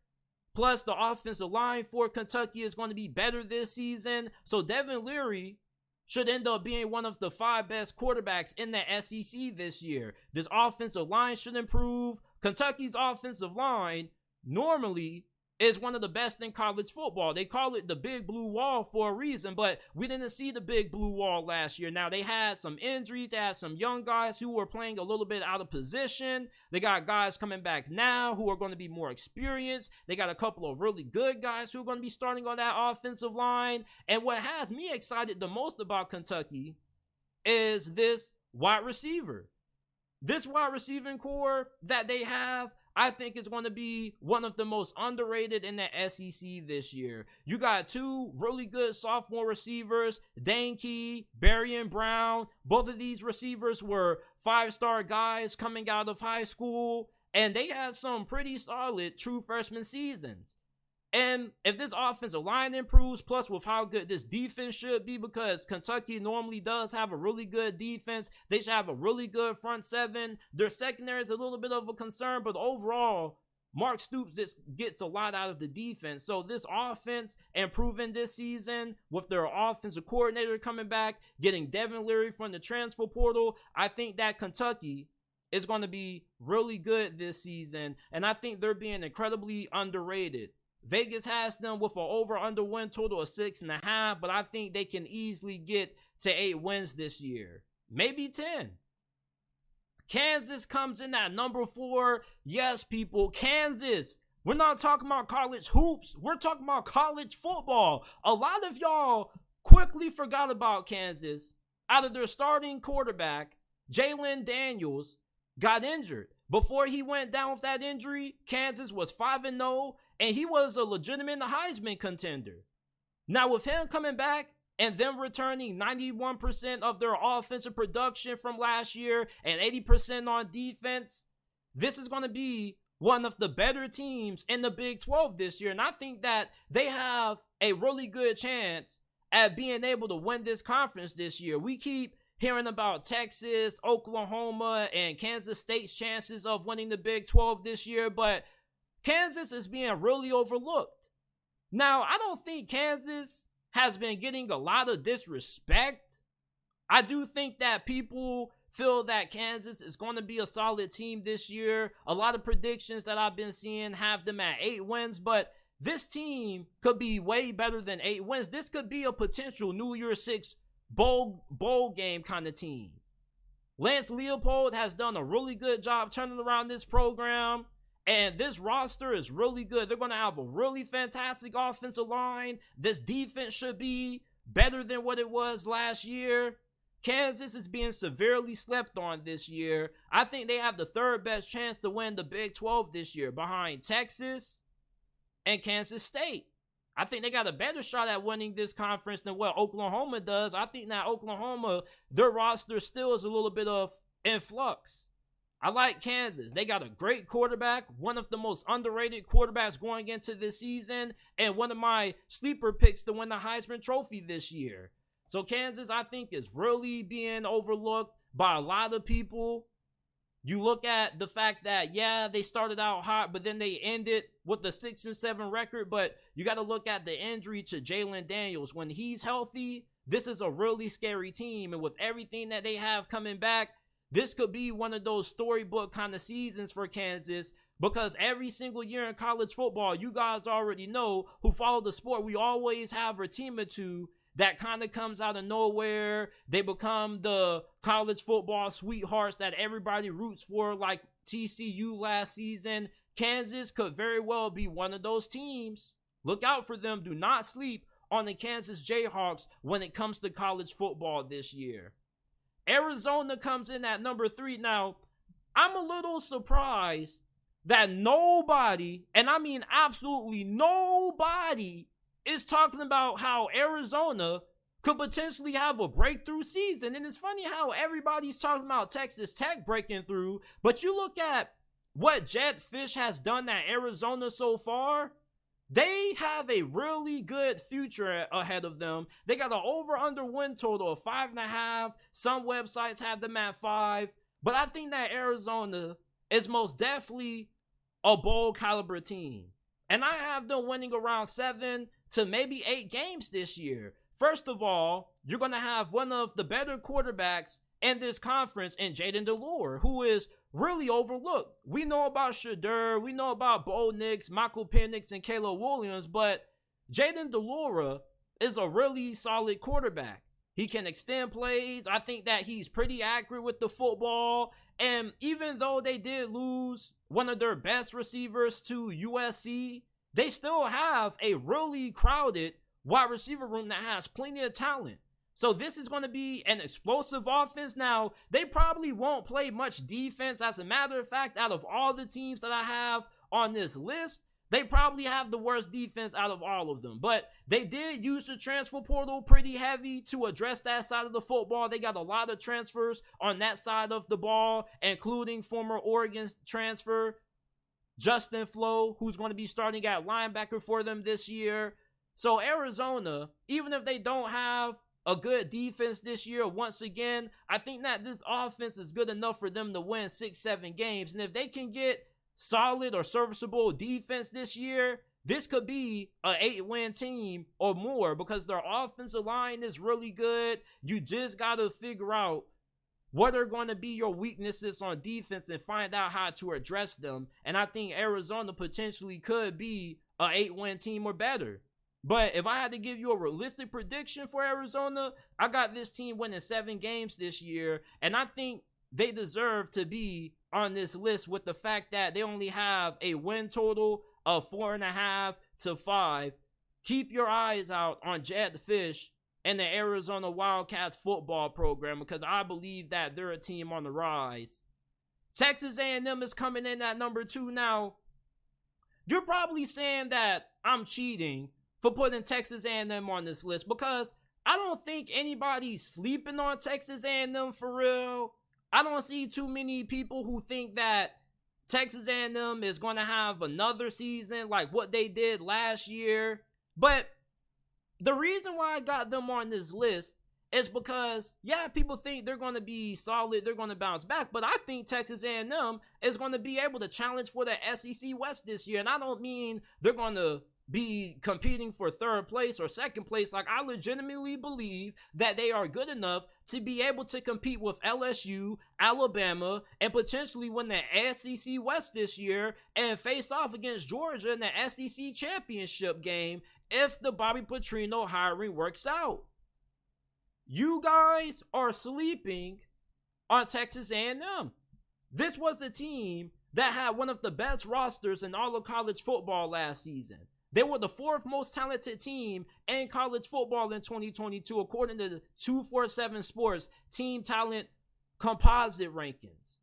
Plus, the offensive line for Kentucky is going to be better this season. So Devin Leary should end up being one of the 5 best quarterbacks in the SEC this year. This offensive line should improve. Kentucky's offensive line normally is one of the best in college football. They call it the Big Blue Wall for a reason, but we didn't see the Big Blue Wall last year. Now, they had some injuries. They had some young guys who were playing a little bit out of position. They got guys coming back now who are going to be more experienced. They got a couple of really good guys who are going to be starting on that offensive line. And what has me excited the most about Kentucky is this wide receiver. This wide receiving core that they have, I think it's going to be one of the most underrated in the SEC this year. You got 2 really good sophomore receivers, Dane Key, Berrien Brown. Both of these receivers were 5-star guys coming out of high school, and they had some pretty solid true freshman seasons. And if this offensive line improves, plus with how good this defense should be, because Kentucky normally does have a really good defense, they should have a really good front 7. Their secondary is a little bit of a concern, but overall, Mark Stoops just gets a lot out of the defense. So this offense improving this season with their offensive coordinator coming back, getting Devin Leary from the transfer portal, I think that Kentucky is going to be really good this season, and I think they're being incredibly underrated. Vegas has them with an over-under win total of 6.5, but I think they can easily get to 8 wins this year. Maybe 10. Kansas comes in at number 4. Yes, people, Kansas. We're not talking about college hoops. We're talking about college football. A lot of y'all quickly forgot about Kansas. Out of their starting quarterback, Jalin Daniels, got injured. Before he went down with that injury, Kansas was 5-0, and he was a legitimate Heisman contender. Now, with him coming back and them returning 91% of their offensive production from last year and 80% on defense, this is going to be one of the better teams in the Big 12 this year. And I think that they have a really good chance at being able to win this conference this year. We keep hearing about Texas, Oklahoma, and Kansas State's chances of winning the Big 12 this year, but Kansas is being really overlooked. Now, I don't think Kansas has been getting a lot of disrespect. I do think that people feel that Kansas is going to be a solid team this year. A lot of predictions that I've been seeing have them at 8 wins, but this team could be way better than 8 wins. This could be a potential New Year's 6 bowl game kind of team. Lance Leopold has done a really good job turning around this program, and this roster is really good. They're going to have a really fantastic offensive line. This defense should be better than what it was last year. Kansas is being severely slept on this year. I think they have the 3rd best chance to win the Big 12 this year, behind Texas and Kansas State. I think they got a better shot at winning this conference than what Oklahoma does. I think that Oklahoma, their roster still is a little bit of in flux. I like Kansas. They got a great quarterback, one of the most underrated quarterbacks going into this season, and one of my sleeper picks to win the Heisman Trophy this year. So Kansas, I think, is really being overlooked by a lot of people. You look at the fact that, yeah, they started out hot, but then they ended with the 6-7 record. But you got to look at the injury to Jalin Daniels. When he's healthy, this is a really scary team. And with everything that they have coming back, this could be one of those storybook kind of seasons for Kansas Because every single year in college football, you guys already know who follow the sport, we always have a team or two that kind of comes out of nowhere. They become the college football sweethearts that everybody roots for, like TCU last season. Kansas could very well be one of those teams. Look out for them. Do not sleep on the Kansas Jayhawks when it comes to college football this year. Arizona comes in at number 3. Now, I'm a little surprised that nobody, and I mean absolutely nobody, is talking about how Arizona could potentially have a breakthrough season. And it's funny how everybody's talking about Texas Tech breaking through, but you look at what Jedd Fisch has done at Arizona so far, they have a really good future ahead of them. They got an over-under win total of 5.5. Some websites have them at 5. But I think that Arizona is most definitely a bowl caliber team. And I have them winning around 7 to maybe 8 games this year. First of all, you're going to have one of the better quarterbacks in this conference in Jayden Delore, who is really overlooked. We know about Shedeur, we know about Bo Nix, Michael Penix, and Caleb Williams, but Jayden Delore is a really solid quarterback. He can extend plays. I think that he's pretty accurate with the football. And even though they did lose one of their best receivers to USC, they still have a really crowded wide receiver room that has plenty of talent. So this is going to be an explosive offense. Now, they probably won't play much defense. As a matter of fact, out of all the teams that I have on this list, they probably have the worst defense out of all of them. But they did use the transfer portal pretty heavy to address that side of the football. They got a lot of transfers on that side of the ball, including former Oregon transfer Justin Flo, who's going to be starting at linebacker for them this year. So Arizona, even if they don't have a good defense this year, once again, I think that this offense is good enough for them to win 6-7 games. And if they can get solid or serviceable defense this year, this could be an 8-win team or more, because their offensive line is really good. You just got to figure out what are going to be your weaknesses on defense and find out how to address them. And I think Arizona potentially could be an 8-win team or better. But if I had to give you a realistic prediction for Arizona, I got this team winning 7 games this year. And I think they deserve to be on this list with the fact that they only have a win total of 4.5 to 5. Keep your eyes out on Jedd Fisch and the Arizona Wildcats football program, because I believe that they're a team on the rise. Texas A&M is coming in at number 2 now. You're probably saying that I'm cheating for putting Texas A&M on this list, because I don't think anybody's sleeping on Texas A&M for real. I don't see too many people who think that Texas A&M is going to have another season like what they did last year. But the reason why I got them on this list is because, yeah, people think they're going to be solid, they're going to bounce back, but I think Texas A&M is going to be able to challenge for the SEC West this year. And I don't mean they're going to be competing for 3rd place or 2nd place. Like, I legitimately believe that they are good enough to be able to compete with LSU, Alabama, and potentially win the SEC West this year and face off against Georgia in the SEC championship game if the Bobby Petrino hiring works out. You guys are sleeping on Texas A&M. This was a team that had one of the best rosters in all of college football last season. They were the 4th most talented team in college football in 2022, according to the 247 Sports Team Talent Composite Rankings.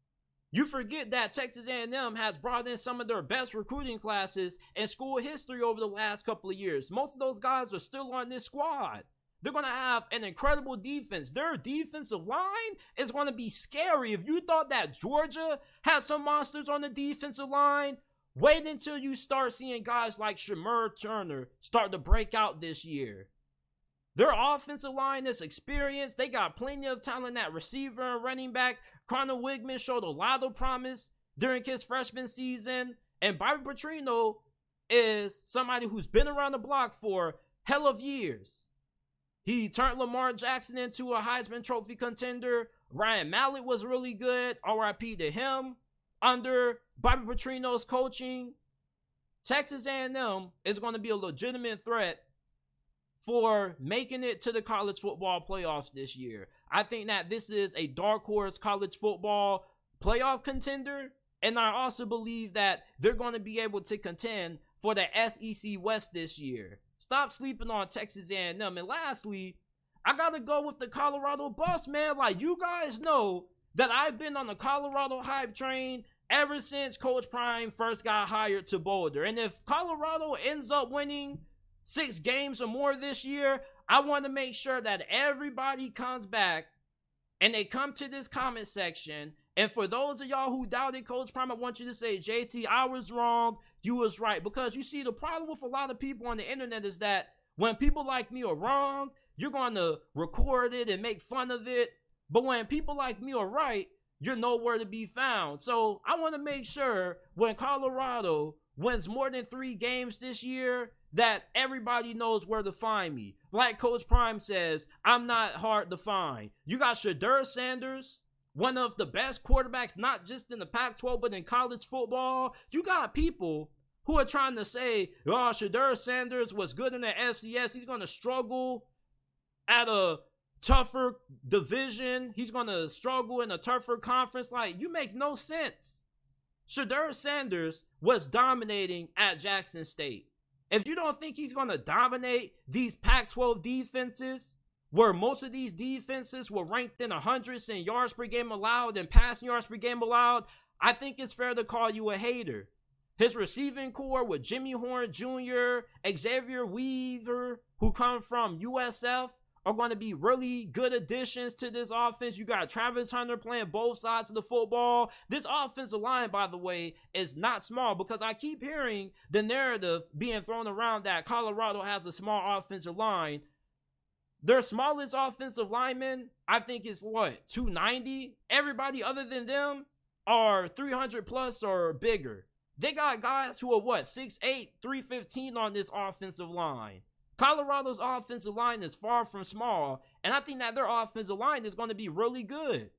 You forget that Texas A&M has brought in some of their best recruiting classes in school history over the last couple of years. Most of those guys are still on this squad. They're going to have an incredible defense. Their defensive line is going to be scary. If you thought that Georgia had some monsters on the defensive line, wait until you start seeing guys like Shamir Turner start to break out this year. Their offensive line is experienced. They got plenty of talent at receiver and running back. Connor Wigman showed a lot of promise during his freshman season. And Bobby Petrino is somebody who's been around the block for hell of years. He turned Lamar Jackson into a Heisman Trophy contender. Ryan Mallett was really good. RIP to him. under Bobby Petrino's coaching, Texas A&M is going to be a legitimate threat for making it to the college football playoffs this year. I think that this is a dark horse college football playoff contender, and I also believe that they're going to be able to contend for the SEC West this year. Stop sleeping on Texas A&M. And lastly, I got to go with the Colorado bus, man. Like, you guys know that I've been on the Colorado hype train ever since Coach Prime first got hired to Boulder. And if Colorado ends up winning 6 games or more this year, I want to make sure that everybody comes back and they come to this comment section. And for those of y'all who doubted Coach Prime, I want you to say, JT, I was wrong, you was right. Because you see, the problem with a lot of people on the internet is that when people like me are wrong, you're going to record it and make fun of it. But when people like me are right, you're nowhere to be found. So I want to make sure when Colorado wins more than 3 games this year, that everybody knows where to find me. Like Coach Prime says, I'm not hard to find. You got Shedeur Sanders, one of the best quarterbacks, not just in the Pac-12, but in college football. You got people who are trying to say, oh, Shedeur Sanders was good in the FCS. He's going to struggle at a tougher division. He's going to struggle in a tougher conference. Like, you make no sense. Shedeur Sanders was dominating at Jackson State. If you don't think he's going to dominate these Pac-12 defenses, where most of these defenses were ranked in the hundreds in yards per game allowed and passing yards per game allowed, I think it's fair to call you a hater. His receiving core with Jimmy Horn Jr., Xavier Weaver, who come from USF, are going to be really good additions to this offense. You got Travis Hunter playing both sides of the football. This offensive line, by the way, is not small, because I keep hearing the narrative being thrown around that Colorado has a small offensive line. Their smallest offensive lineman, I think, is what, 290? Everybody other than them are 300 plus or bigger. They got guys who are what, 6'8", 315 on this offensive line. Colorado's offensive line is far from small, and I think that their offensive line is going to be really good.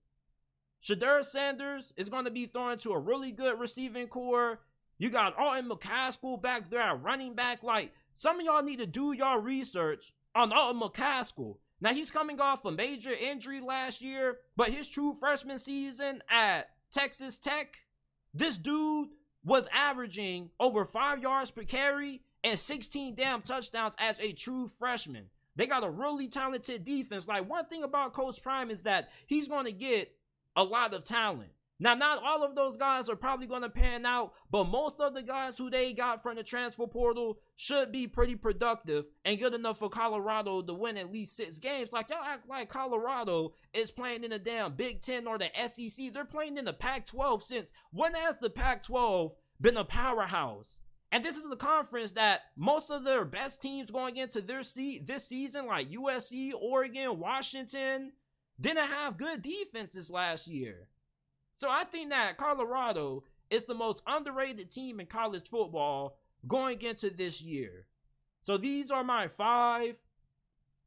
Shedeur Sanders is going to be thrown to a really good receiving core. You got Alton McCaskill back there at running back. Like, some of y'all need to do y'all research on Alton McCaskill. Now, he's coming off a major injury last year, but his true freshman season at Texas Tech, this dude was averaging over 5 yards per carry and 16 damn touchdowns as a true freshman. They got a really talented defense. Like, one thing about Coach Prime is that he's going to get a lot of talent. Now, not all of those guys are probably going to pan out, but most of the guys who they got from the transfer portal should be pretty productive and good enough for Colorado to win at least 6 games. Like, y'all act like Colorado is playing in the damn Big Ten or the SEC. They're playing in the Pac-12 since when has the Pac-12 been a powerhouse? And this is the conference that most of their best teams going into this season, like USC, Oregon, Washington, didn't have good defenses last year. So I think that Colorado is the most underrated team in college football going into this year. So these are my 5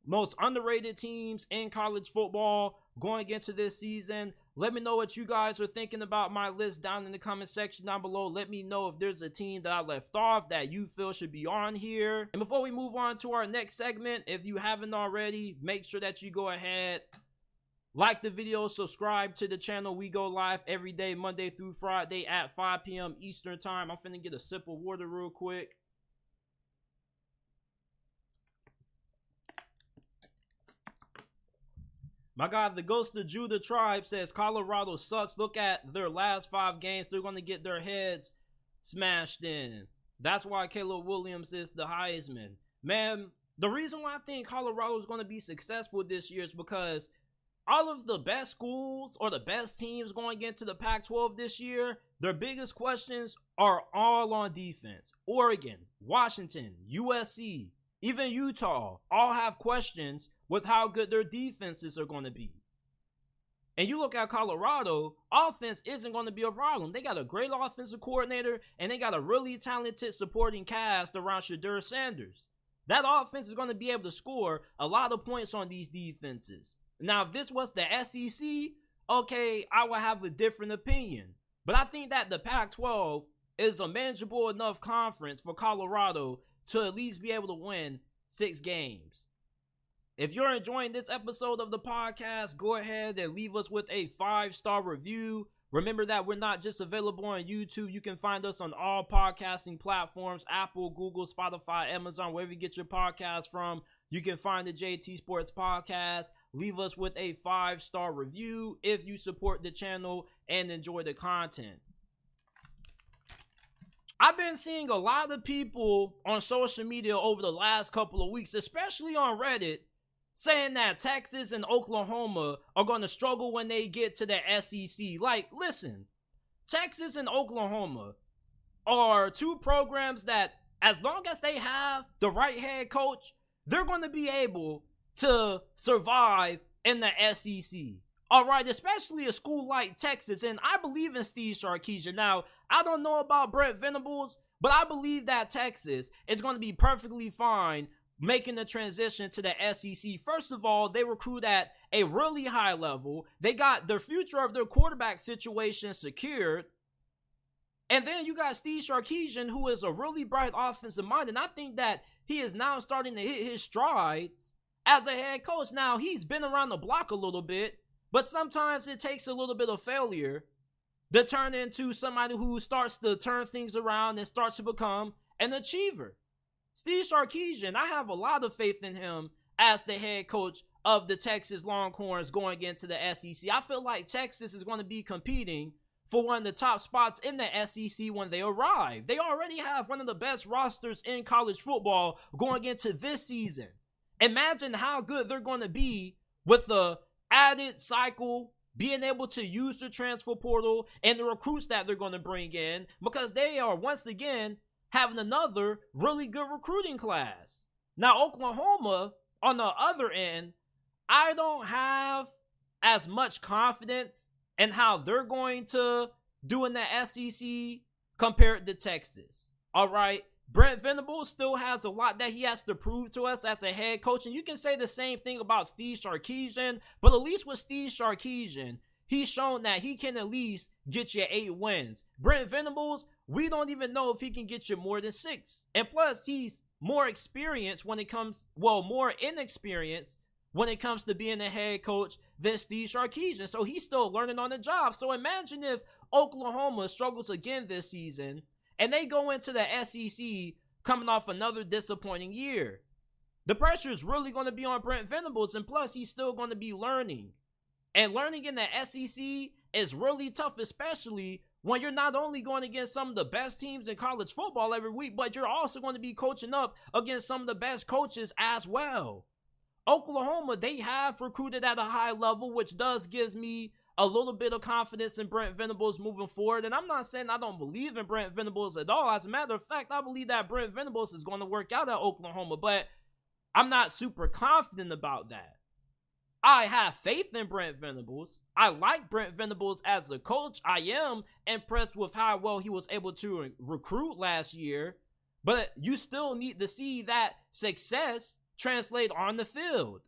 most underrated teams in college football going into this season. Let me know what you guys are thinking about my list down in the comment section down below. Let me know if there's a team that I left off that you feel should be on here. And before we move on to our next segment, if you haven't already, make sure that you go ahead, like the video, subscribe to the channel. We go live every day, Monday through Friday at 5 p.m. Eastern time. I'm finna get a sip of water real quick. My guy, the Ghost of Judah Tribe says Colorado sucks. Look at their last 5 games. They're going to get their heads smashed in. That's why Caleb Williams is the Heisman. Man, the reason why I think Colorado is going to be successful this year is because all of the best schools or the best teams going into the Pac-12 this year, their biggest questions are all on defense. Oregon, Washington, USC, even Utah all have questions with how good their defenses are going to be. And you look at Colorado, offense isn't going to be a problem. They got a great offensive coordinator, and they got a really talented supporting cast around Shedeur Sanders. That offense is going to be able to score a lot of points on these defenses. Now, if this was the SEC, okay, I would have a different opinion. But I think that the Pac-12 is a manageable enough conference for Colorado to at least be able to win 6 games. If you're enjoying this episode of the podcast, go ahead and leave us with a 5-star review. Remember that we're not just available on YouTube. You can find us on all podcasting platforms, Apple, Google, Spotify, Amazon, wherever you get your podcast from. You can find the JT Sports Podcast. Leave us with a 5-star review if you support the channel and enjoy the content. I've been seeing a lot of people on social media over the last couple of weeks, especially on Reddit, saying that Texas and Oklahoma are going to struggle when they get to the SEC. Like, listen, Texas and Oklahoma are 2 programs that, as long as they have the right head coach, they're going to be able to survive in the SEC. All right, especially a school like Texas. And I believe in Steve Sarkisian. Now, I don't know about Brent Venables, but I believe that Texas is going to be perfectly fine making the transition to the SEC. First of all, they recruit at a really high level. They got the future of their quarterback situation secured. And then you got Steve Sarkisian, who is a really bright offensive mind. And I think that he is now starting to hit his strides as a head coach. Now, he's been around the block a little bit, but sometimes it takes a little bit of failure to turn into somebody who starts to turn things around and starts to become an achiever. Steve Sarkisian, I have a lot of faith in him as the head coach of the Texas Longhorns going into the SEC. I feel like Texas is going to be competing for one of the top spots in the SEC when they arrive. They already have one of the best rosters in college football going into this season. Imagine how good they're going to be with the added cycle, being able to use the transfer portal and the recruits that they're going to bring in, because they are once again having another really good recruiting class. Now, Oklahoma, on the other end, I don't have as much confidence in how they're going to do in the SEC compared to Texas. All right, Brent Venables still has a lot that he has to prove to us as a head coach, and you can say the same thing about Steve Sarkisian, but at least with Steve Sarkisian, he's shown that he can at least get you 8 wins. Brent Venables, we don't even know if he can get you more than 6. And plus, he's more experienced when it comes, more inexperienced when it comes to being a head coach than Steve Sarkisian. So he's still learning on the job. So imagine if Oklahoma struggles again this season and they go into the SEC coming off another disappointing year. The pressure is really going to be on Brent Venables, and plus he's still going to be learning. And learning in the SEC is really tough, especially when you're not only going against some of the best teams in college football every week, but you're also going to be coaching up against some of the best coaches as well. Oklahoma, they have recruited at a high level, which does gives me a little bit of confidence in Brent Venables moving forward. And I'm not saying I don't believe in Brent Venables at all. As a matter of fact, I believe that Brent Venables is going to work out at Oklahoma, but I'm not super confident about that. I have faith in Brent Venables. I like Brent Venables as a coach. I am impressed with how well he was able to recruit last year, but you still need to see that success translate on the field.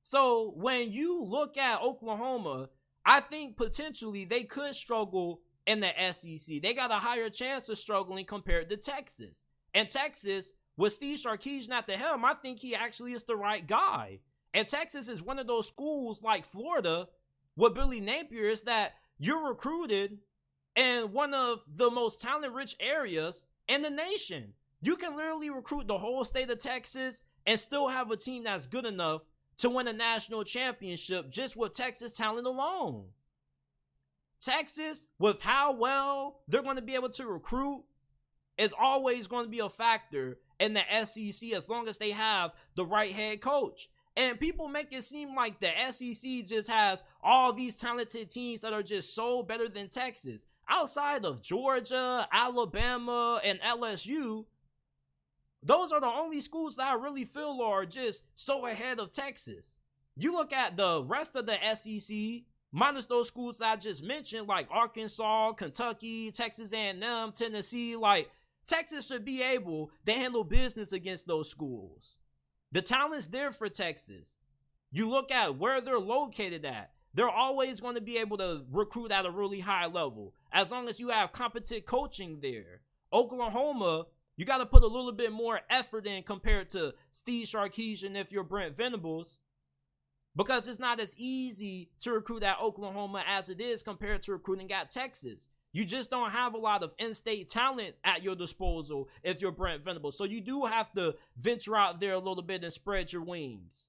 So when you look at Oklahoma, I think potentially they could struggle in the SEC. They got a higher chance of struggling compared to Texas. And Texas, with Steve Sarkisian at the helm, I think he actually is the right guy. And Texas is one of those schools like Florida with Billy Napier is that you're recruited in one of the most talent-rich areas in the nation. You can literally recruit the whole state of Texas and still have a team that's good enough to win a national championship just with Texas talent alone. Texas, with how well they're going to be able to recruit, is always going to be a factor in the SEC as long as they have the right head coach. And people make it seem like the SEC just has all these talented teams that are just so better than Texas. Outside of Georgia, Alabama, and LSU, those are the only schools that I really feel are just so ahead of Texas. You look at the rest of the SEC, minus those schools that I just mentioned, like Arkansas, Kentucky, Texas A&M, Tennessee, like Texas should be able to handle business against those schools. The talent's there for Texas. You look at where they're located at. they're always going to be able to recruit at a really high level as long as you have competent coaching there. Oklahoma, you got to put a little bit more effort in compared to Steve Sarkisian if you're Brent Venables, because it's not as easy to recruit at Oklahoma as it is compared to recruiting at Texas. You just don't have a lot of in-state talent at your disposal if you're Brent Venables. So you do have to venture out there a little bit and spread your wings.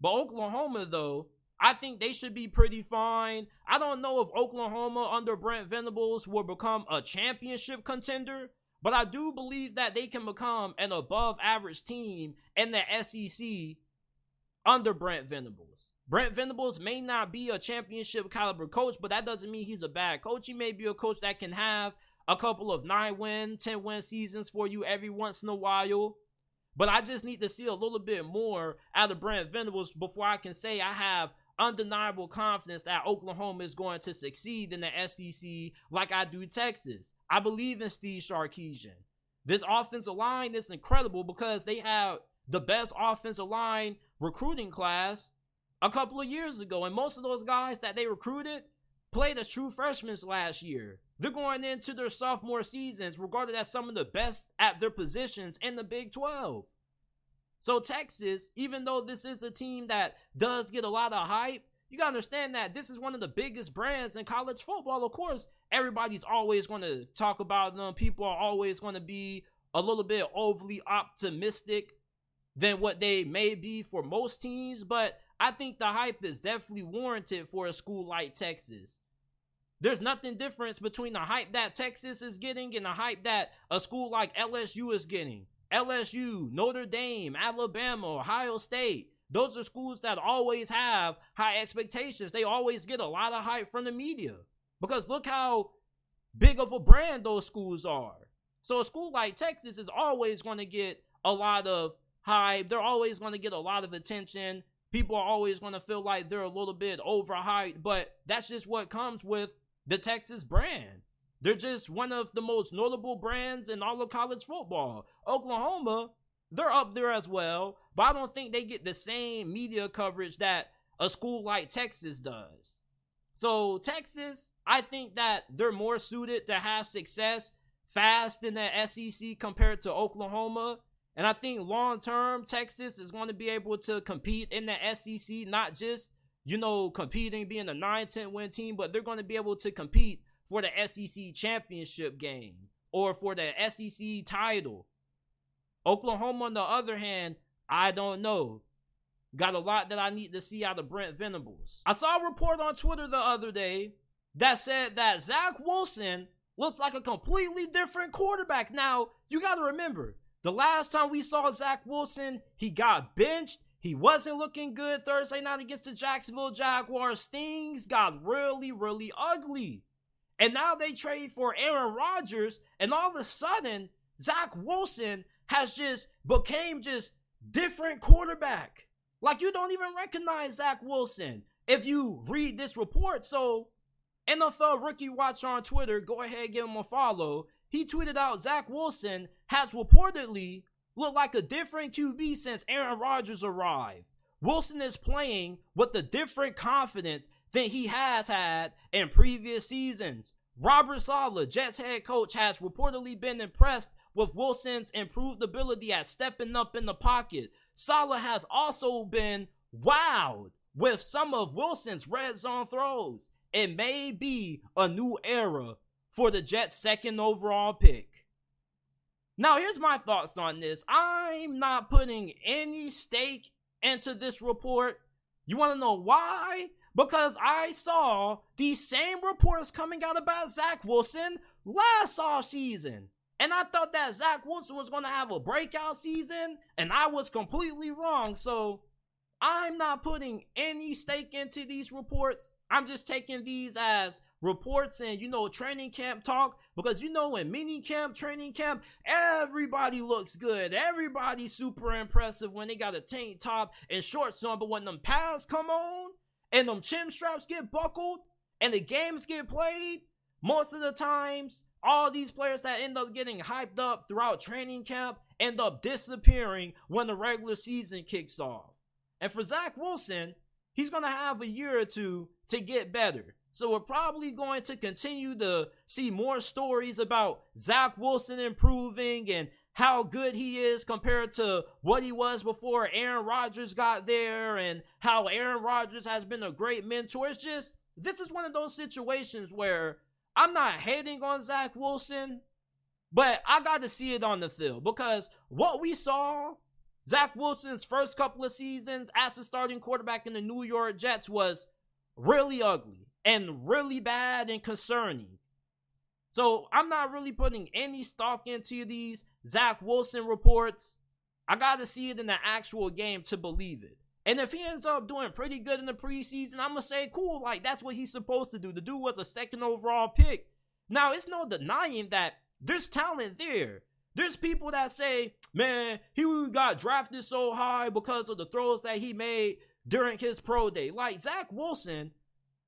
But Oklahoma, though, I think they should be pretty fine. I don't know if Oklahoma under Brent Venables will become a championship contender, but I do believe that they can become an above-average team in the SEC under Brent Venables. Brent Venables may not be a championship caliber coach, but that doesn't mean he's a bad coach. He may be a coach that can have a couple of 9-win, 10-win seasons for you every once in a while. But I just need to see a little bit more out of Brent Venables before I can say I have undeniable confidence that Oklahoma is going to succeed in the SEC like I do Texas. I believe in Steve Sarkisian. This offensive line is incredible because they have the best offensive line recruiting class a couple of years ago. And most of those guys that they recruited played as true freshmen last year. They're going into their sophomore seasons regarded as some of the best at their positions in the Big 12. So Texas, even though this is a team that does get a lot of hype, you got to understand that this is one of the biggest brands in college football. Of course, everybody's always going to talk about them. People are always going to be a little bit overly optimistic than what they may be for most teams. But I think the hype is definitely warranted for a school like Texas. There's nothing different between the hype that Texas is getting and the hype that a school like LSU is getting. LSU, Notre Dame, Alabama, Ohio State. Those are schools that always have high expectations. They always get a lot of hype from the media because look how big of a brand those schools are. So a school like Texas is always going to get a lot of hype. They're always going to get a lot of attention. People are always going to feel like they're a little bit overhyped, but that's just what comes with the Texas brand. They're just one of the most notable brands in all of college football. Oklahoma, they're up there as well, but I don't think they get the same media coverage that a school like Texas does. So Texas, I think that they're more suited to have success fast in the SEC compared to Oklahoma. And I think long-term, Texas is going to be able to compete in the SEC, not just, competing, being a 9-10 win team, but they're going to be able to compete for the SEC championship game or for the SEC title. Oklahoma, on the other hand, I don't know. Got a lot that I need to see out of Brent Venables. I saw a report on Twitter the other day that said that Zach Wilson looks like a completely different quarterback. Now, you got to remember, the last time we saw Zach Wilson, he got benched. He wasn't looking good Thursday night against the Jacksonville Jaguars. Things got really, really ugly. And now they trade for Aaron Rodgers, and all of a sudden, Zach Wilson has just became just different quarterback. Like, you don't even recognize Zach Wilson if you read this report. So, NFL Rookie Watcher on Twitter, go ahead, give him a follow. He tweeted out Zach Wilson has reportedly looked like a different QB since Aaron Rodgers arrived. Wilson is playing with a different confidence than he has had in previous seasons. Robert Saleh, Jets head coach, has reportedly been impressed with Wilson's improved ability at stepping up in the pocket. Saleh has also been wowed with some of Wilson's red zone throws. It may be a new era for the Jets' second overall pick. Now, here's my thoughts on this. I'm not putting any stake into this report. You want to know why? Because I saw these same reports coming out about Zach Wilson last offseason. And I thought that Zach Wilson was going to have a breakout season, and I was completely wrong. So I'm not putting any stake into these reports. I'm just taking these as reports and, training camp talk. Because, in mini camp, training camp, everybody looks good. Everybody's super impressive when they got a tank top and shorts on. But when them pads come on and them chin straps get buckled and the games get played, most of the times, all these players that end up getting hyped up throughout training camp end up disappearing when the regular season kicks off. And for Zach Wilson, he's going to have a year or two to get better. So we're probably going to continue to see more stories about Zach Wilson improving and how good he is compared to what he was before Aaron Rodgers got there, and how Aaron Rodgers has been a great mentor. It's just, this is one of those situations where I'm not hating on Zach Wilson, but I got to see it on the field, because what we saw Zach Wilson's first couple of seasons as a starting quarterback in the New York Jets was really ugly and really bad and concerning. So I'm not really putting any stock into these Zach Wilson reports. I got to see it in the actual game to believe it. And if he ends up doing pretty good in the preseason, I'm going to say, cool, like, that's what he's supposed to do. The dude was a second overall pick. Now, it's no denying that there's talent there. There's people that say, man, he got drafted so high because of the throws that he made during his pro day. Like, Zach Wilson,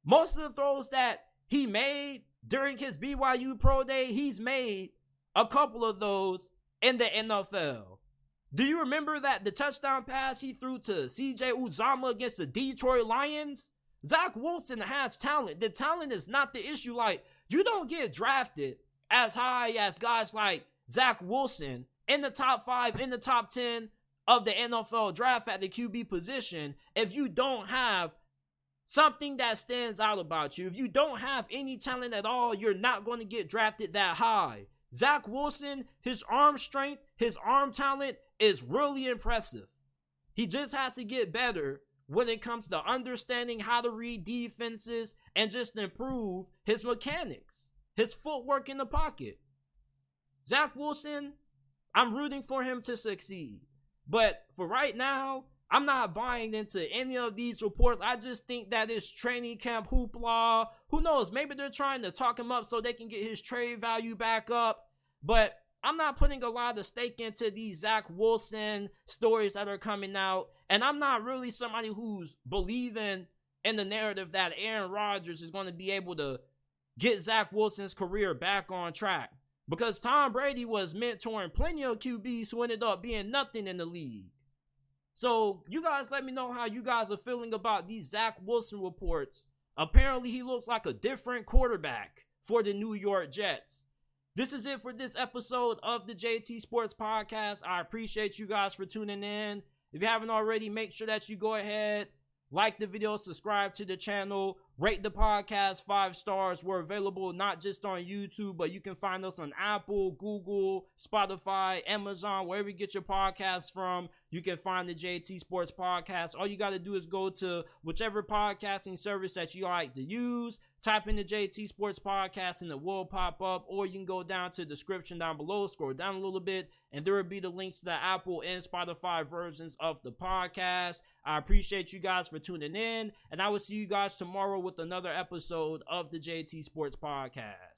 most of the throws that he made during his BYU pro day, he's made a couple of those in the NFL. Do you remember that the touchdown pass he threw to CJ Uzomah against the Detroit Lions? Zach Wilson has talent. The talent is not the issue. Like, you don't get drafted as high as guys like Zach Wilson in the top 5, in the top 10 of the NFL draft at the QB position if you don't have something that stands out about you. If you don't have any talent at all, you're not going to get drafted that high. Zach Wilson, his arm strength, his arm talent is really impressive. He just has to get better when it comes to understanding how to read defenses and just improve his mechanics, his footwork in the pocket. Zach Wilson, I'm rooting for him to succeed. But for right now, I'm not buying into any of these reports. I just think that it's training camp hoopla. Who knows? Maybe they're trying to talk him up so they can get his trade value back up. But I'm not putting a lot of stake into these Zach Wilson stories that are coming out. And I'm not really somebody who's believing in the narrative that Aaron Rodgers is going to be able to get Zach Wilson's career back on track. Because Tom Brady was mentoring plenty of QBs who ended up being nothing in the league. So, you guys let me know how you guys are feeling about these Zach Wilson reports. Apparently, he looks like a different quarterback for the New York Jets. This is it for this episode of the JT Sports Podcast. I appreciate you guys for tuning in. If you haven't already, make sure that you go ahead, like the video, subscribe to the channel, rate the podcast 5 stars. We're available not just on YouTube, but you can find us on Apple, Google, Spotify, Amazon, wherever you get your podcasts from. You can find the JT Sports Podcast. All you got to do is go to whichever podcasting service that you like to use, type in the JT Sports Podcast and it will pop up, or you can go down to the description down below, scroll down a little bit, and there will be the links to the Apple and Spotify versions of the podcast. I appreciate you guys for tuning in, and I will see you guys tomorrow with another episode of the JT Sports Podcast.